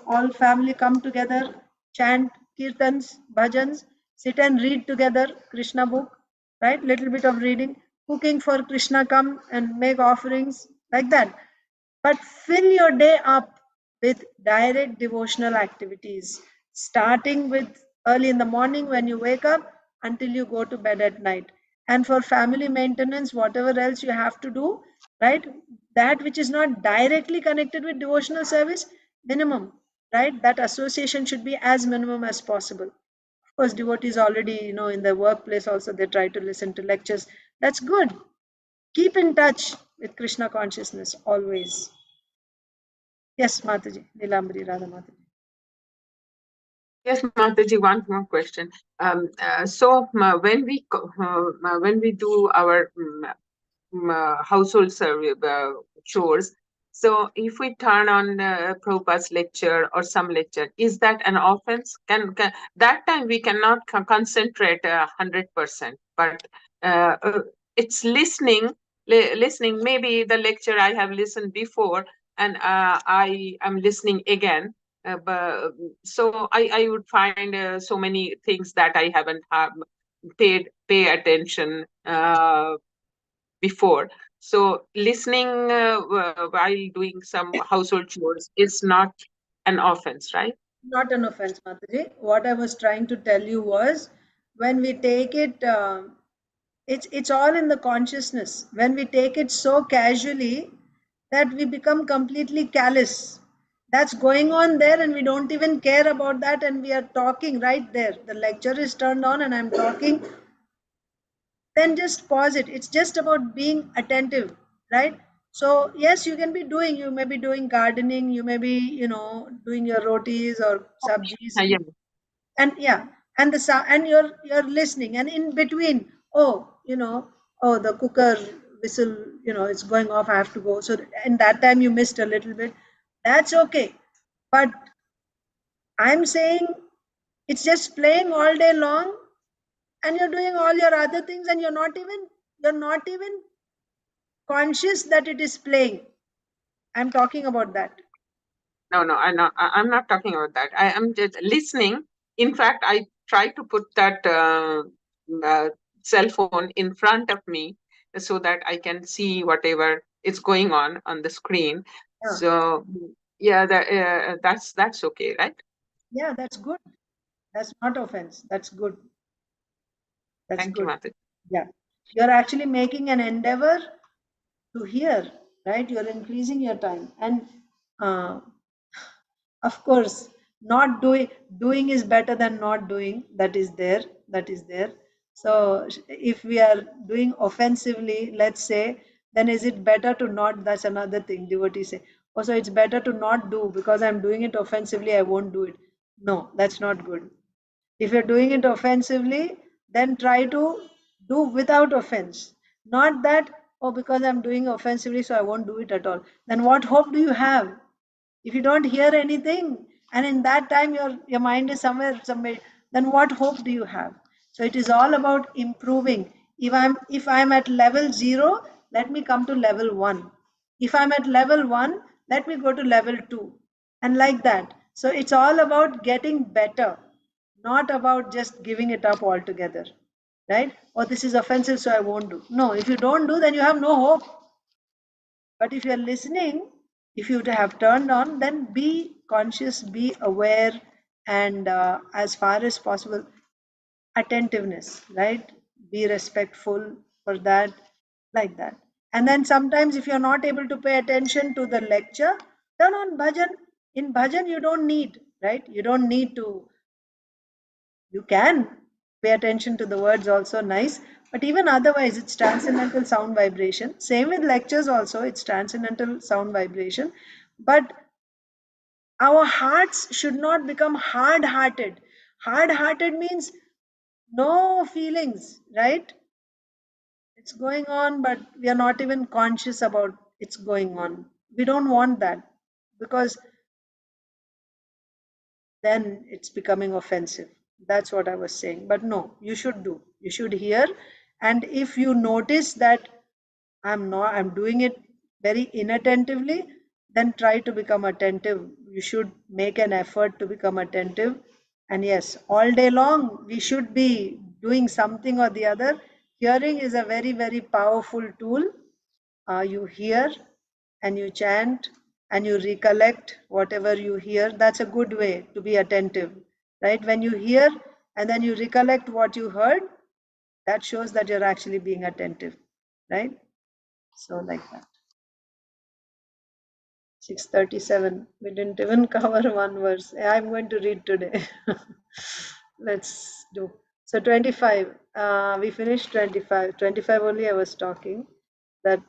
Speaker 1: all family come together, chant kirtans, bhajans. sit and read together Krishna book, right? Little bit of reading, cooking for Krishna, come and make offerings, like that. But fill your day up with direct devotional activities, starting with early in the morning when you wake up until you go to bed at night. And for family maintenance, whatever else you have to do, right? That which is not directly connected with devotional service, minimum, right? That association should be as minimum as possible. Of course, devotees already, in their workplace also, they try to listen to lectures. That's good. Keep in touch with Krishna consciousness always. Yes, Mataji, Nilambari Radha Mataji.
Speaker 12: Yes, Mataji, one more question. When we do our household chores, so if we turn on Prabhupada's lecture or some lecture, is that an offense? Can that time we cannot concentrate 100%, but it's listening. Listening, maybe the lecture I have listened before, and I am listening again. So I would find so many things that I haven't pay attention before. So listening while doing some household chores is not an offense, right?
Speaker 1: Not an offense, Mataji. What I was trying to tell you was, when we take it, it's all in the consciousness. When we take it so casually that we become completely callous. That's going on there, and we don't even care about that, and we are talking right there. The lecture is turned on, and I'm talking. Then just pause it. It's just about being attentive, right? So yes, you may be doing gardening, you may be, doing your rotis or sabjis,
Speaker 12: Yeah.
Speaker 1: and yeah, and and you're listening, and in between, oh, the cooker whistle, it's going off, I have to go. So in that time you missed a little bit. That's okay. But I'm saying, it's just playing all day long, and you're doing all your other things, and you're not even conscious that it is playing. I'm talking about that.
Speaker 12: No, I'm not talking about that. I am just listening. In fact, I try to put that uh, cell phone in front of me so that I can see whatever is going on the screen.
Speaker 1: Yeah,
Speaker 12: So yeah, that's okay, right?
Speaker 1: yeah, that's good. That's not offense. That's good. That's
Speaker 12: Thank you,
Speaker 1: good.
Speaker 12: Mata.
Speaker 1: Yeah, you're actually making an endeavor to hear, right? You're increasing your time, and uh, of course, not doing is better than not doing. That is there. That is there. So if we are doing offensively, let's say, then is it better to not? That's another thing. Devotees say, oh, so it's better to not do because I'm doing it offensively, I won't do it. No, that's not good. If you're doing it offensively, then try to do without offense. Not that, oh, because I'm doing offensively, so I won't do it at all. Then what hope do you have? If you don't hear anything, and in that time your mind is somewhere, then what hope do you have? So it is all about improving. If I'm at level 0, let me come to level 1. If I'm at level 1, let me go to level 2, and like that. So it's all about getting better, not about just giving it up altogether, right? Or this is offensive, so I won't do. No, if you don't do, then you have no hope. But if you're listening, if you have turned on, then be conscious, be aware, and as far as possible, attentiveness, right? Be respectful for that, like that. And then sometimes, if you're not able to pay attention to the lecture, turn on bhajan. In bhajan, you don't need, right? You don't need to, you can pay attention to the words also, nice, but even otherwise it's transcendental sound vibration. Same with lectures also, it's transcendental sound vibration. But our hearts should not become hard hearted. Hard hearted means no feelings, right? It's going on, but we are not even conscious about it's going on. We don't want that, because then it's becoming offensive. That's what I was saying. But no, you should do. You should hear. And if you notice that I'm doing it very inattentively, then try to become attentive. You should make an effort to become attentive And yes, all day long, we should be doing something or the other. Hearing is a very, very powerful tool. You hear and you chant and you recollect whatever you hear. That's a good way to be attentive, right? When you hear and then you recollect what you heard, that shows that you're actually being attentive, right? So like that. 637. We didn't even cover one verse. I'm going to read today. Let's do. So 25. We finished 25. 25 only I was talking. That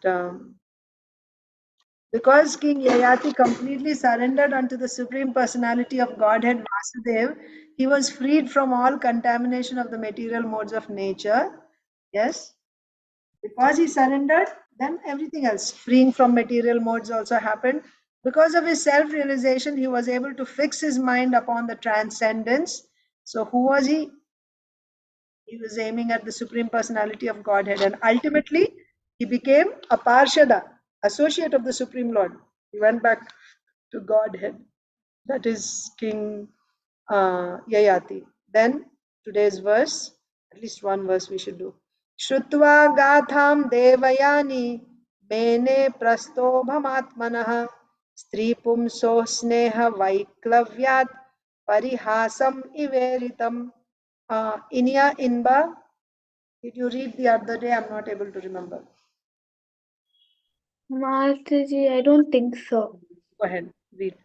Speaker 1: because King Yayati completely surrendered unto the Supreme Personality of Godhead Vasudev, he was freed from all contamination of the material modes of nature. Yes. Because he surrendered, then everything else, freeing from material modes, also happened. Because of his self realization, he was able to fix his mind upon the transcendence. So, who was he? He was aiming at the Supreme Personality of Godhead, and ultimately, he became a Parshada, associate of the Supreme Lord. He went back to Godhead. That is King Yayati. Then today's verse, at least one verse we should do. Shrutva gatham devayani mene prastobhamatmanah stri pumso sneha vaiklavyat parihasam iveritam. Inya Inba, did you read the other day? I'm not able to remember.
Speaker 6: Mataji, I don't think so.
Speaker 1: Go ahead, read.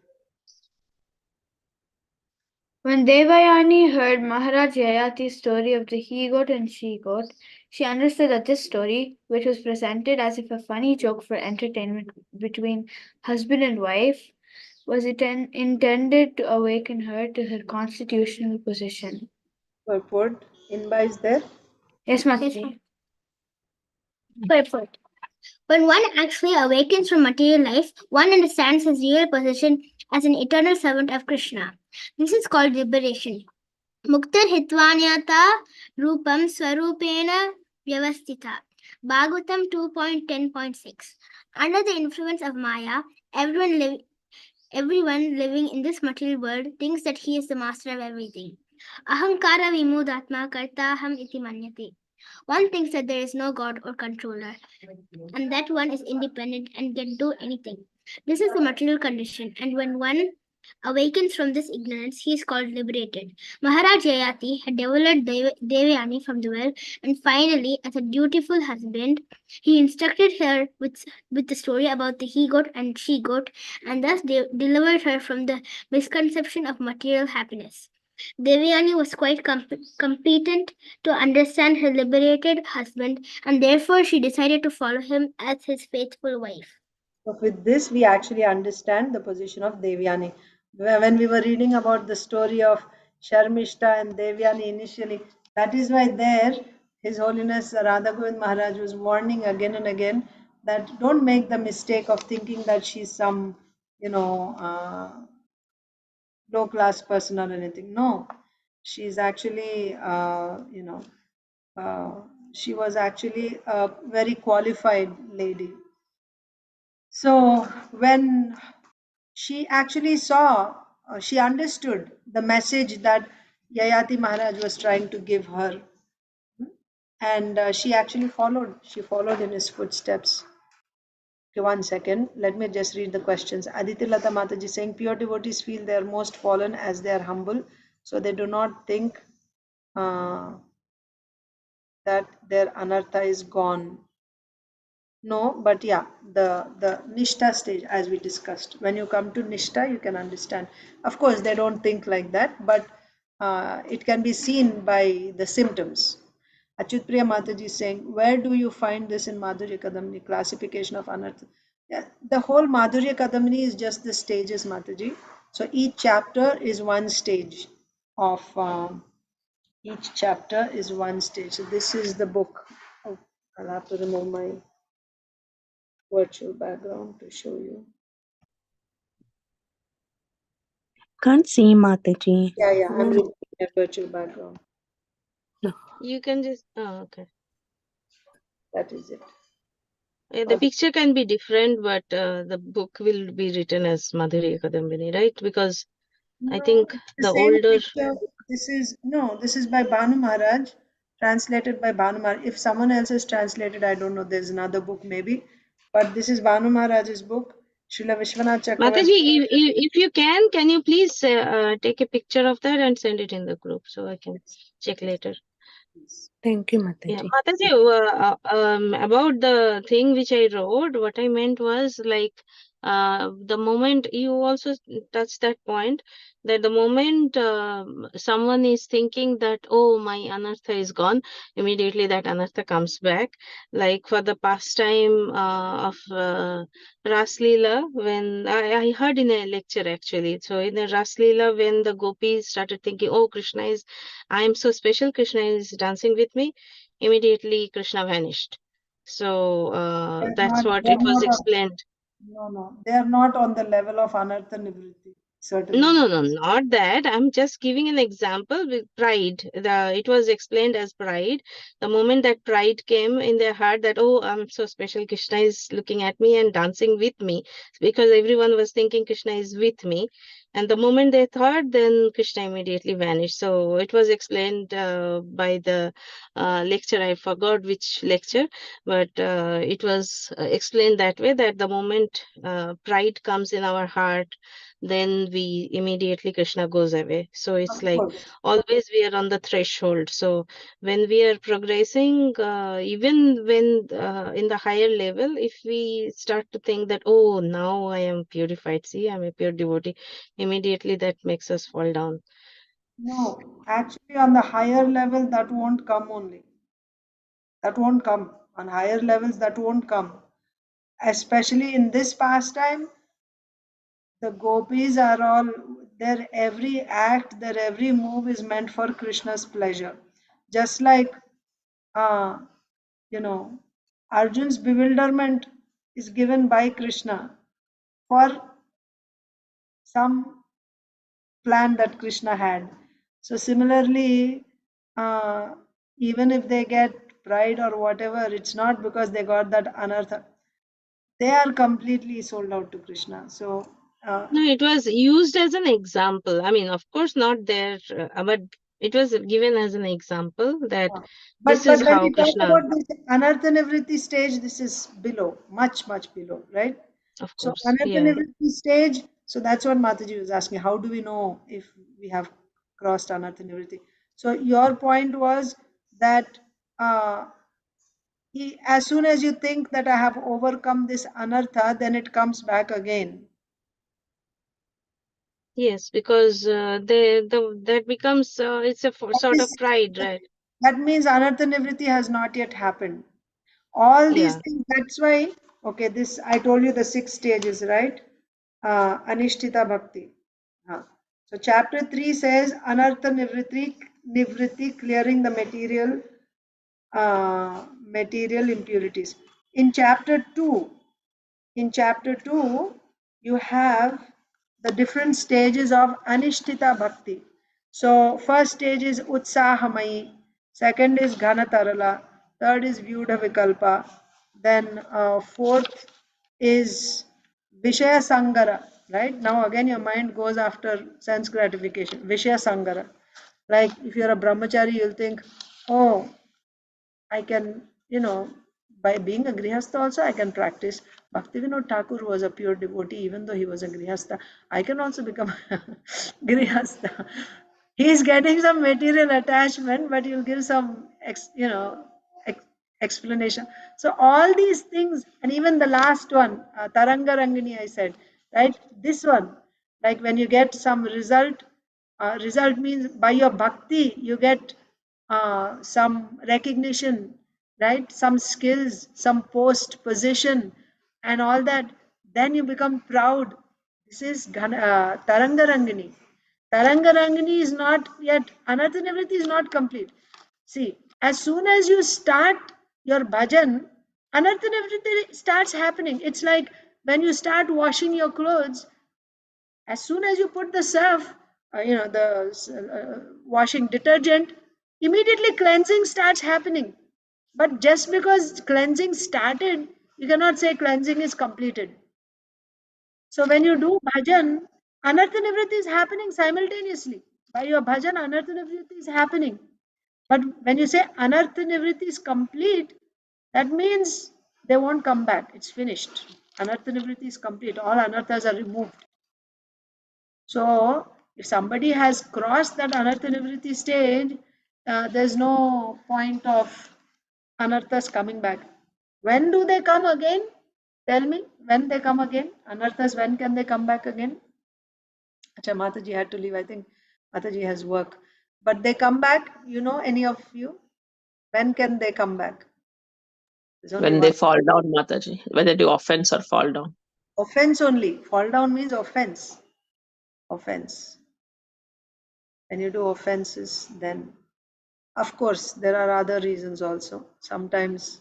Speaker 6: When Devayani heard Maharaj Yayati's story of the he-goat and she-goat, she understood that this story, which was presented as if a funny joke for entertainment between husband and wife, was intended to awaken her to her constitutional position.
Speaker 1: Purport. Inba is there?
Speaker 6: Yes, Mataji.
Speaker 5: Purport. When one actually awakens from material life, one understands his real position as an eternal servant of Krishna. This is called liberation. Muktar hitvanyata rupam swarupena vyavastita. Bhagavatam 2.10.6. Under the influence of Maya, everyone living in this material world thinks that he is the master of everything. Ahankara vimudatma kartaham iti manyate. One thinks that there is no God or controller, and that one is independent and can do anything. This is the material condition, and when one awakens from this ignorance, he is called liberated. Maharaj Yayati had developed Devayani from the well, and finally, as a dutiful husband, he instructed her with the story about the he-goat and she-goat, and thus delivered her from the misconception of material happiness. Devayani was quite competent to understand her liberated husband, and therefore she decided to follow him as his faithful wife.
Speaker 1: So with this, we actually understand the position of Devyani. When we were reading about the story of Sharmishta and Devyani initially, that is why there His Holiness Radha Govind Maharaj was warning again and again that don't make the mistake of thinking that she's some, low class person or anything. No, she's actually, she was actually a very qualified lady. So when she actually saw, she understood the message that Yayati Maharaj was trying to give her, and she actually followed. She followed in his footsteps. Okay, one second. Let me just read the questions. Aditi Lata Mataji saying, pure devotees feel they are most fallen as they are humble, so they do not think that their anartha is gone. No, but yeah, the Nishta stage, as we discussed. When you come to Nishta, you can understand. Of course, they don't think like that, but it can be seen by the symptoms. Achyut Priya Mataji is saying, where do you find this in Madhurya Kadamini, classification of anartha? Yeah, the whole Madhurya Kadamini is just the stages, Mataji. So each chapter is one stage of, each chapter is one stage. So this is the book. Oh, I'll have to remove my virtual background to show you.
Speaker 13: Can't see Mataji.
Speaker 1: Yeah, I'm removing my virtual background.
Speaker 8: You can just, okay.
Speaker 1: That is it.
Speaker 8: The picture can be different, but the book will be written as Madhurya Kadambini, right? Because I think the
Speaker 1: same
Speaker 8: older.
Speaker 1: picture. This is by Bhanu Maharaj, translated by Bhanu Maharaj. If someone else has translated, I don't know, there's another book maybe. But this is Bhanu Maharaj's book. Srila Vishwanath Chakravarti.
Speaker 14: Mataji, if you can you please take a picture of that and send it in the group so I can check later.
Speaker 13: Thank you,
Speaker 14: Yeah,
Speaker 13: Mataji.
Speaker 14: Mataji, about the thing which I wrote, what I meant was like the moment you also touched that point, that the moment someone is thinking that, oh, my anartha is gone, immediately that anartha comes back. Like for the pastime of Ras Leela, when I heard in a lecture actually, so in the Ras Leela, when the gopis started thinking, oh, Krishna is, I am so special, Krishna is dancing with me, immediately Krishna vanished. So that's what it was explained.
Speaker 1: No, they are not on the level of Anartha Nivritti. Certainly.
Speaker 14: No, not that. I'm just giving an example with pride. It was explained as pride. The moment that pride came in their heart that, oh, I'm so special, Krishna is looking at me and dancing with me, because everyone was thinking Krishna is with me. And the moment they thought, then Krishna immediately vanished. So it was explained by the lecture. I forgot which lecture, but it was explained that way, that the moment pride comes in our heart, then we immediately Krishna goes away. So it's
Speaker 1: Of
Speaker 14: like
Speaker 1: course.
Speaker 14: always we are on the threshold. So when we are progressing, even when in the higher level, if we start to think that, oh, now I am purified, see, I'm a pure devotee, immediately that makes us fall down.
Speaker 1: No, actually on the higher level that won't come only. That won't come. On higher levels that won't come. Especially in this pastime, the gopis are all, their every act, their every move is meant for Krishna's pleasure. Just like, uh, you know, Arjun's bewilderment is given by Krishna for some plan that Krishna had. So similarly, uh, even if they get pride or whatever, it's not because they got that anartha. They are completely sold out to Krishna. So
Speaker 14: No, it was used as an example. I mean, of course, not there, but it was given as an example that this
Speaker 1: but
Speaker 14: is
Speaker 1: when
Speaker 14: how
Speaker 1: we talk
Speaker 14: Krishna,
Speaker 1: about this anartha nivritti stage, this is below, much below, right?
Speaker 14: of
Speaker 1: So
Speaker 14: course,
Speaker 1: anartha
Speaker 14: yeah.
Speaker 1: nivritti stage. So that's what Mataji was asking. How do we know if we have crossed anartha nivritti? So your point was that uh, as soon as you think that I have overcome this anartha, then it comes back again.
Speaker 14: Yes, because that becomes it's a sort of pride, right?
Speaker 1: That means anartha nivritti has not yet happened. All these
Speaker 14: Yeah.
Speaker 1: things, that's why, okay, this, I told you the 6 stages, right? Anishtita Bhakti. So chapter 3 says Anartha Nivritti, clearing the material impurities. In chapter 2, in chapter 2, you have the different stages of Anishtita Bhakti. So, first stage is Utsahamai, second is Ghanatarala, third is Vyudha Vikalpa, then fourth is Vishaya Sangara, right? Now, again, your mind goes after sense gratification, Vishaya Sangara. Like if you're a brahmachari, you'll think, oh, I can, by being a grihastha also I can practice. Bhaktivinoda Thakur was a pure devotee, even though he was a grihastha. I can also become a grihastha. He is getting some material attachment, but you'll give some, explanation. So all these things, and even the last one, Taranga Rangini, I said, right? This one, like when you get some result, result means by your bhakti you get some recognition, right? Some skills, some post position, and all that. Then you become proud. This is Tarangarangini. Tarangarangini is not yet, Anartha Nivritti is not complete. See, as soon as you start your bhajan, Anartha Nivritti starts happening. It's like when you start washing your clothes, as soon as you put the surf, the washing detergent, immediately cleansing starts happening. But just because cleansing started, you cannot say cleansing is completed. So when you do bhajan, anartha nivritti is happening simultaneously. By your bhajan, anartha nivritti is happening. But when you say anartha nivritti is complete, that means they won't come back. It's finished. Anartha nivritti is complete. All anarthas are removed. So if somebody has crossed that anartha nivritti stage, there's no point of anarthas coming back. When do they come again? Tell me, when they come again? Anarthas, when can they come back again? Acha, Mataji had to leave. I think Mataji has work. But they come back, any of you? When can they come back? There's only
Speaker 7: When
Speaker 1: one.
Speaker 7: they fall down, Mataji, when they do offense or fall down.
Speaker 1: Offense only. Fall down means offense. Offense. When you do offenses, then of course there are other reasons also. Sometimes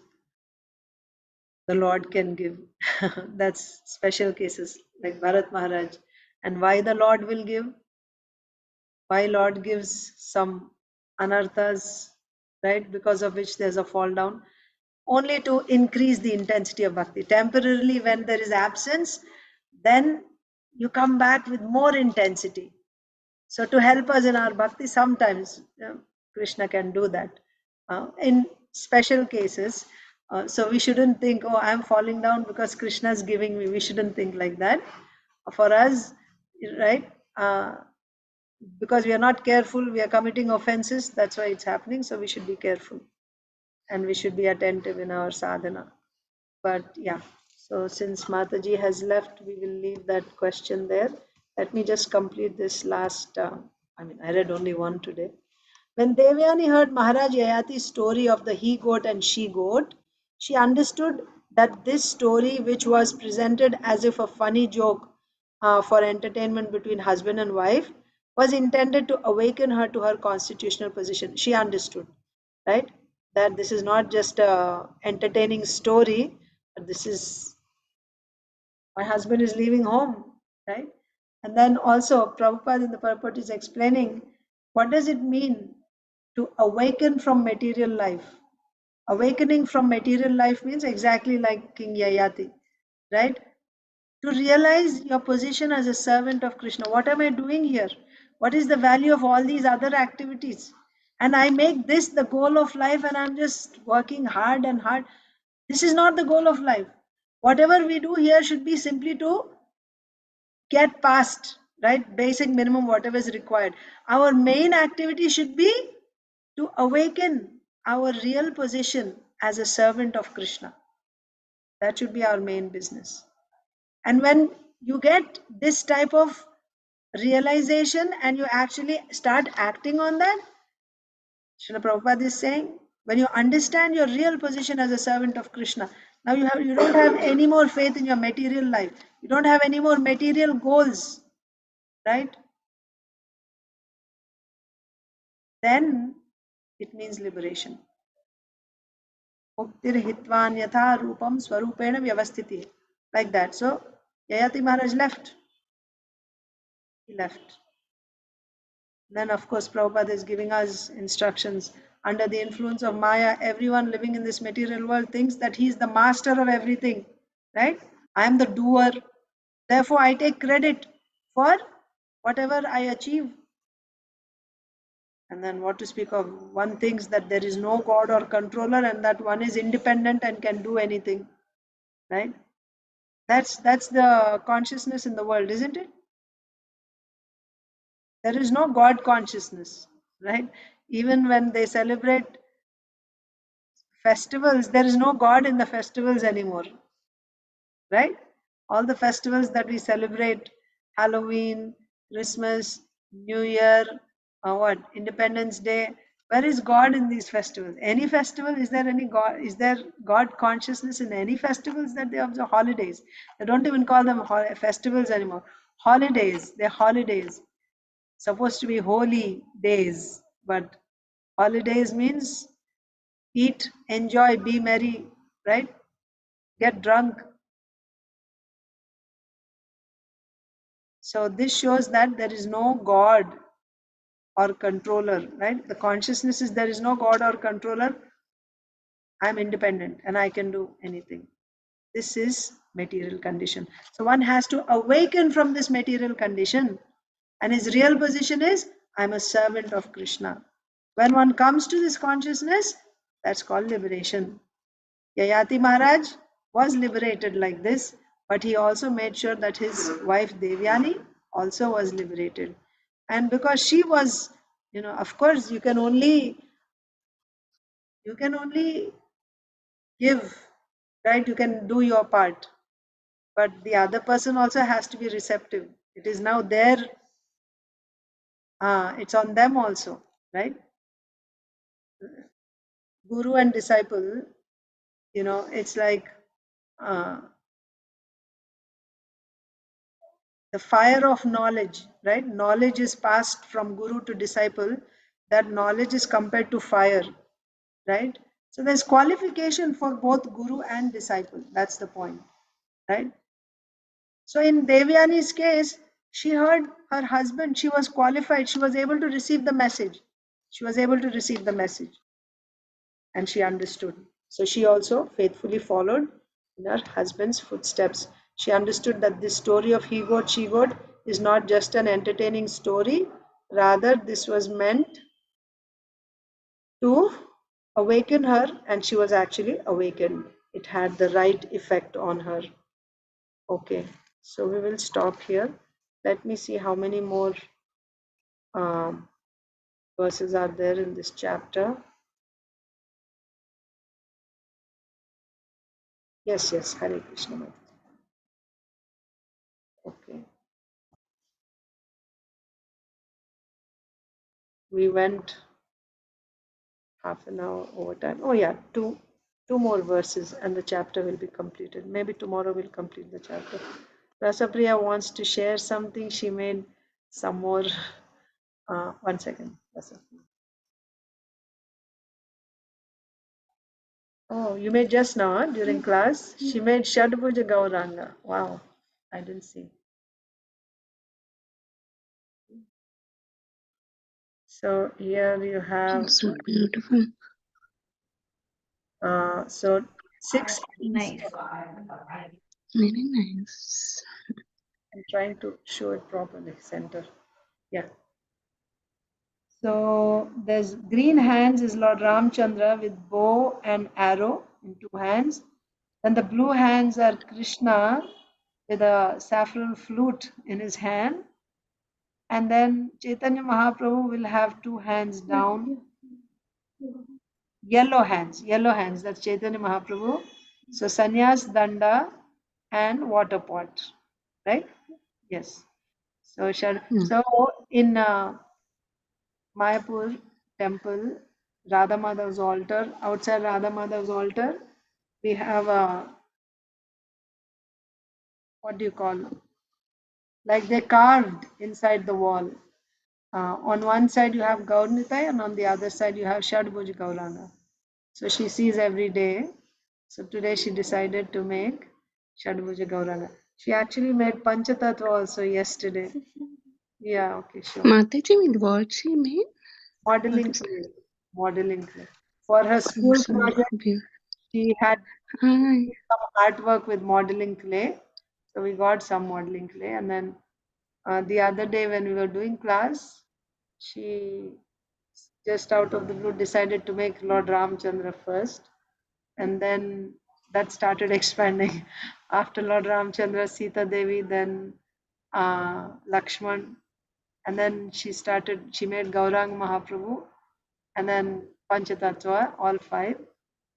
Speaker 1: the Lord can give. That's special cases like Bharat Maharaj. And why the Lord will give? Why Lord gives some anarthas, right? Because of which there's a fall down. Only to increase the intensity of bhakti. Temporarily, when there is absence, then you come back with more intensity. So to help us in our bhakti, sometimes Krishna can do that. In special cases, so we shouldn't think, oh, I'm falling down because Krishna is giving me. We shouldn't think like that. For us, right? Because we are not careful, we are committing offenses. That's why it's happening. So we should be careful, and we should be attentive in our sadhana. But yeah, so since Mataji has left, we will leave that question there. Let me just complete this last. I read only one today. When Devyani heard Maharaj Yayati's story of the he goat and she goat, she understood that this story, which was presented as if a funny joke for entertainment between husband and wife, was intended to awaken her to her constitutional position. She understood, right? That this is not just a entertaining story, but this is, my husband is leaving home, right? And then also Prabhupada in the purport is explaining what does it mean to awaken from material life. Awakening from material life means exactly like King Yayati, right? To realize your position as a servant of Krishna. What am I doing here? What is the value of all these other activities? And I make this the goal of life, and I'm just working hard and hard. This is not the goal of life. Whatever we do here should be simply to get past, right? Basic minimum, whatever is required. Our main activity should be to awaken our real position as a servant of Krishna. That should be our main business. And when you get this type of realization and you actually start acting on that, Srila Prabhupada is saying, when you understand your real position as a servant of Krishna, now you don't have any more faith in your material life. You don't have any more material goals, right? Then it means liberation. Muktir hitvan yatha rupam swarupena vyavasthiti. Like that. So Yayati Maharaj left. He left. Then, of course, Prabhupada is giving us instructions. Under the influence of Maya, everyone living in this material world thinks that he is the master of everything, right? I am the doer. Therefore, I take credit for whatever I achieve. And then, what to speak of? One thinks that there is no God or controller, and that one is independent and can do anything, right? That's the consciousness in the world, isn't it? There is no God consciousness, right? Even when they celebrate festivals, there is no God in the festivals anymore, right? All the festivals that we celebrate, Halloween, Christmas, New Year, what, Independence Day, where is God in these festivals? Any festival, is there any God? Is there God consciousness in any festivals that they observe? Holidays. They don't even call them festivals anymore. Holidays, they're holidays. Supposed to be holy days, but holidays means eat, enjoy, be merry, right? Get drunk. So this shows that there is no God or controller, right? The consciousness is there is no God or controller. I'm independent and I can do anything. This is material condition. So one has to awaken from this material condition, and his real position is I'm a servant of Krishna. When one comes to this consciousness, that's called liberation. Yayati Maharaj was liberated like this, but he also made sure that his wife Devyani also was liberated. And because she was, of course, you can only give, right? You can do your part, but the other person also has to be receptive. It is now their, it's on them also, right? Guru and disciple, it's like uh, the fire of knowledge, right? Knowledge is passed from guru to disciple. That knowledge is compared to fire, right? So there's qualification for both guru and disciple. That's the point, right? So in Devyani's case, she heard her husband, she was qualified, she was able to receive the message. She was able to receive the message and she understood. So she also faithfully followed in her husband's footsteps. She understood that this story of he goat, she goat is not just an entertaining story, rather, this was meant to awaken her, and she was actually awakened. It had the right effect on her. Okay, so we will stop here. Let me see how many more um, verses are there in this chapter. Yes, Hare Krishna. Okay. We went half an hour over time. Oh yeah, two more verses and the chapter will be completed. Maybe tomorrow we'll complete the chapter. Rasapriya wants to share something. She made some more. One second, Rasapriya. Oh, you made just now, huh? During class? She made Shadbhuja Gauranga. Wow, I didn't see. So here you have,
Speaker 9: So beautiful.
Speaker 1: so 6
Speaker 13: Nice.
Speaker 9: Very nice.
Speaker 1: I'm trying to show it properly, center. Yeah. So there's green hands is Lord Ramchandra with bow and arrow in two hands. Then the blue hands are Krishna with a saffron flute in his hand. And then Chaitanya Mahaprabhu will have two hands down. Yellow hands, that's Chaitanya Mahaprabhu. So Sannyas Danda and water pot, right? Yes. So, so in Mayapur temple, Radha Madhav's altar, outside Radha Madhav's altar, we have a, what do you call, like they carved inside the wall. On one side you have Gaurnitai and on the other side you have Shadbhuj Gauranga. So she sees every day. So today she decided to make Shadbhuja Gauranga. She actually made Panchatattva also yesterday. Yeah, okay, sure.
Speaker 9: Mataji, with what she made?
Speaker 1: Modeling clay. Modeling clay. For her school project, she had some artwork with modeling clay. So we got some modeling clay. And then the other day when we were doing class, she just out of the blue decided to make Lord Ramchandra first. And then that started expanding. After Lord Ramchandra, Sita Devi, then Lakshman, and then she made Gaurang Mahaprabhu, and then Panchatattva, all five,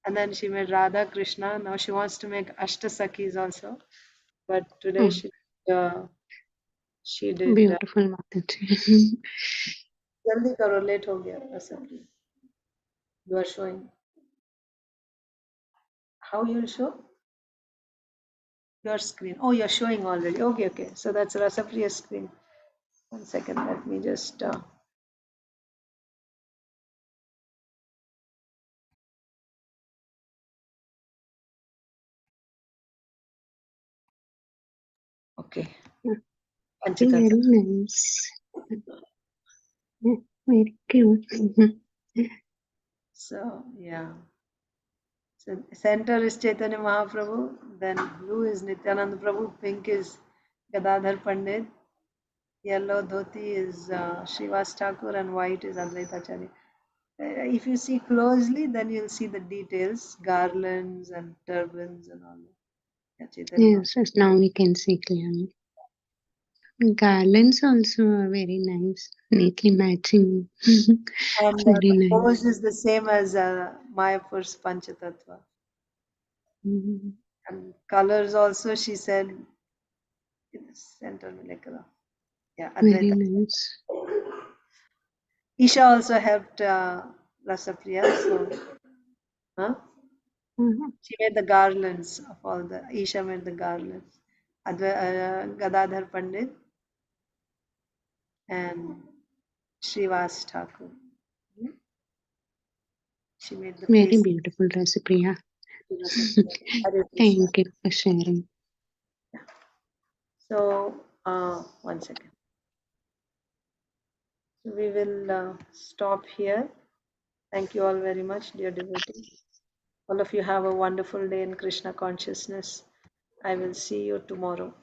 Speaker 1: and then she made Radha Krishna. Now she wants to make Ashtasakis also, but today she did.
Speaker 9: Beautiful Mataji.
Speaker 1: Jaldi karo, late ho gaya, assembly. You are showing. How you will show? Your screen. Oh, you're showing already. Okay. So that's Rasapriya's screen. 1 second, let me just. Okay.
Speaker 9: Very nice. Very cute.
Speaker 1: So, yeah. So, center is Chaitanya Mahaprabhu, then blue is Nityananda Prabhu, pink is Gadadhar Pandit, Yellow dhoti is Srivas Thakur and white is Advaitacharya. If you see closely, then you'll see the details, garlands and turbans and all that. Yeah, Chaitanya.
Speaker 9: Yes, now we can see clearly. Garlands also are very nice, neatly matching.
Speaker 1: And
Speaker 9: Very
Speaker 1: the
Speaker 9: nice.
Speaker 1: pose is the same as Mayapur's Panchatattva.
Speaker 9: Mhm.
Speaker 1: And colors also, she said, in the center, like, yeah,
Speaker 9: Very
Speaker 1: Advaita.
Speaker 9: nice.
Speaker 1: Isha also helped Rasapriya, so
Speaker 9: Mhm.
Speaker 1: she made the garlands of all the, Isha made the garlands. Gadadhar Pandit and Srivas Thakur. She made the
Speaker 9: Very
Speaker 1: face
Speaker 9: beautiful recipe. Yeah.
Speaker 1: to Rasapriya. Hare Krishna.
Speaker 9: Thank you for sharing.
Speaker 1: So, 1 second. So we will stop here. Thank you all very much, dear devotees. All of you have a wonderful day in Krishna consciousness. I will see you tomorrow.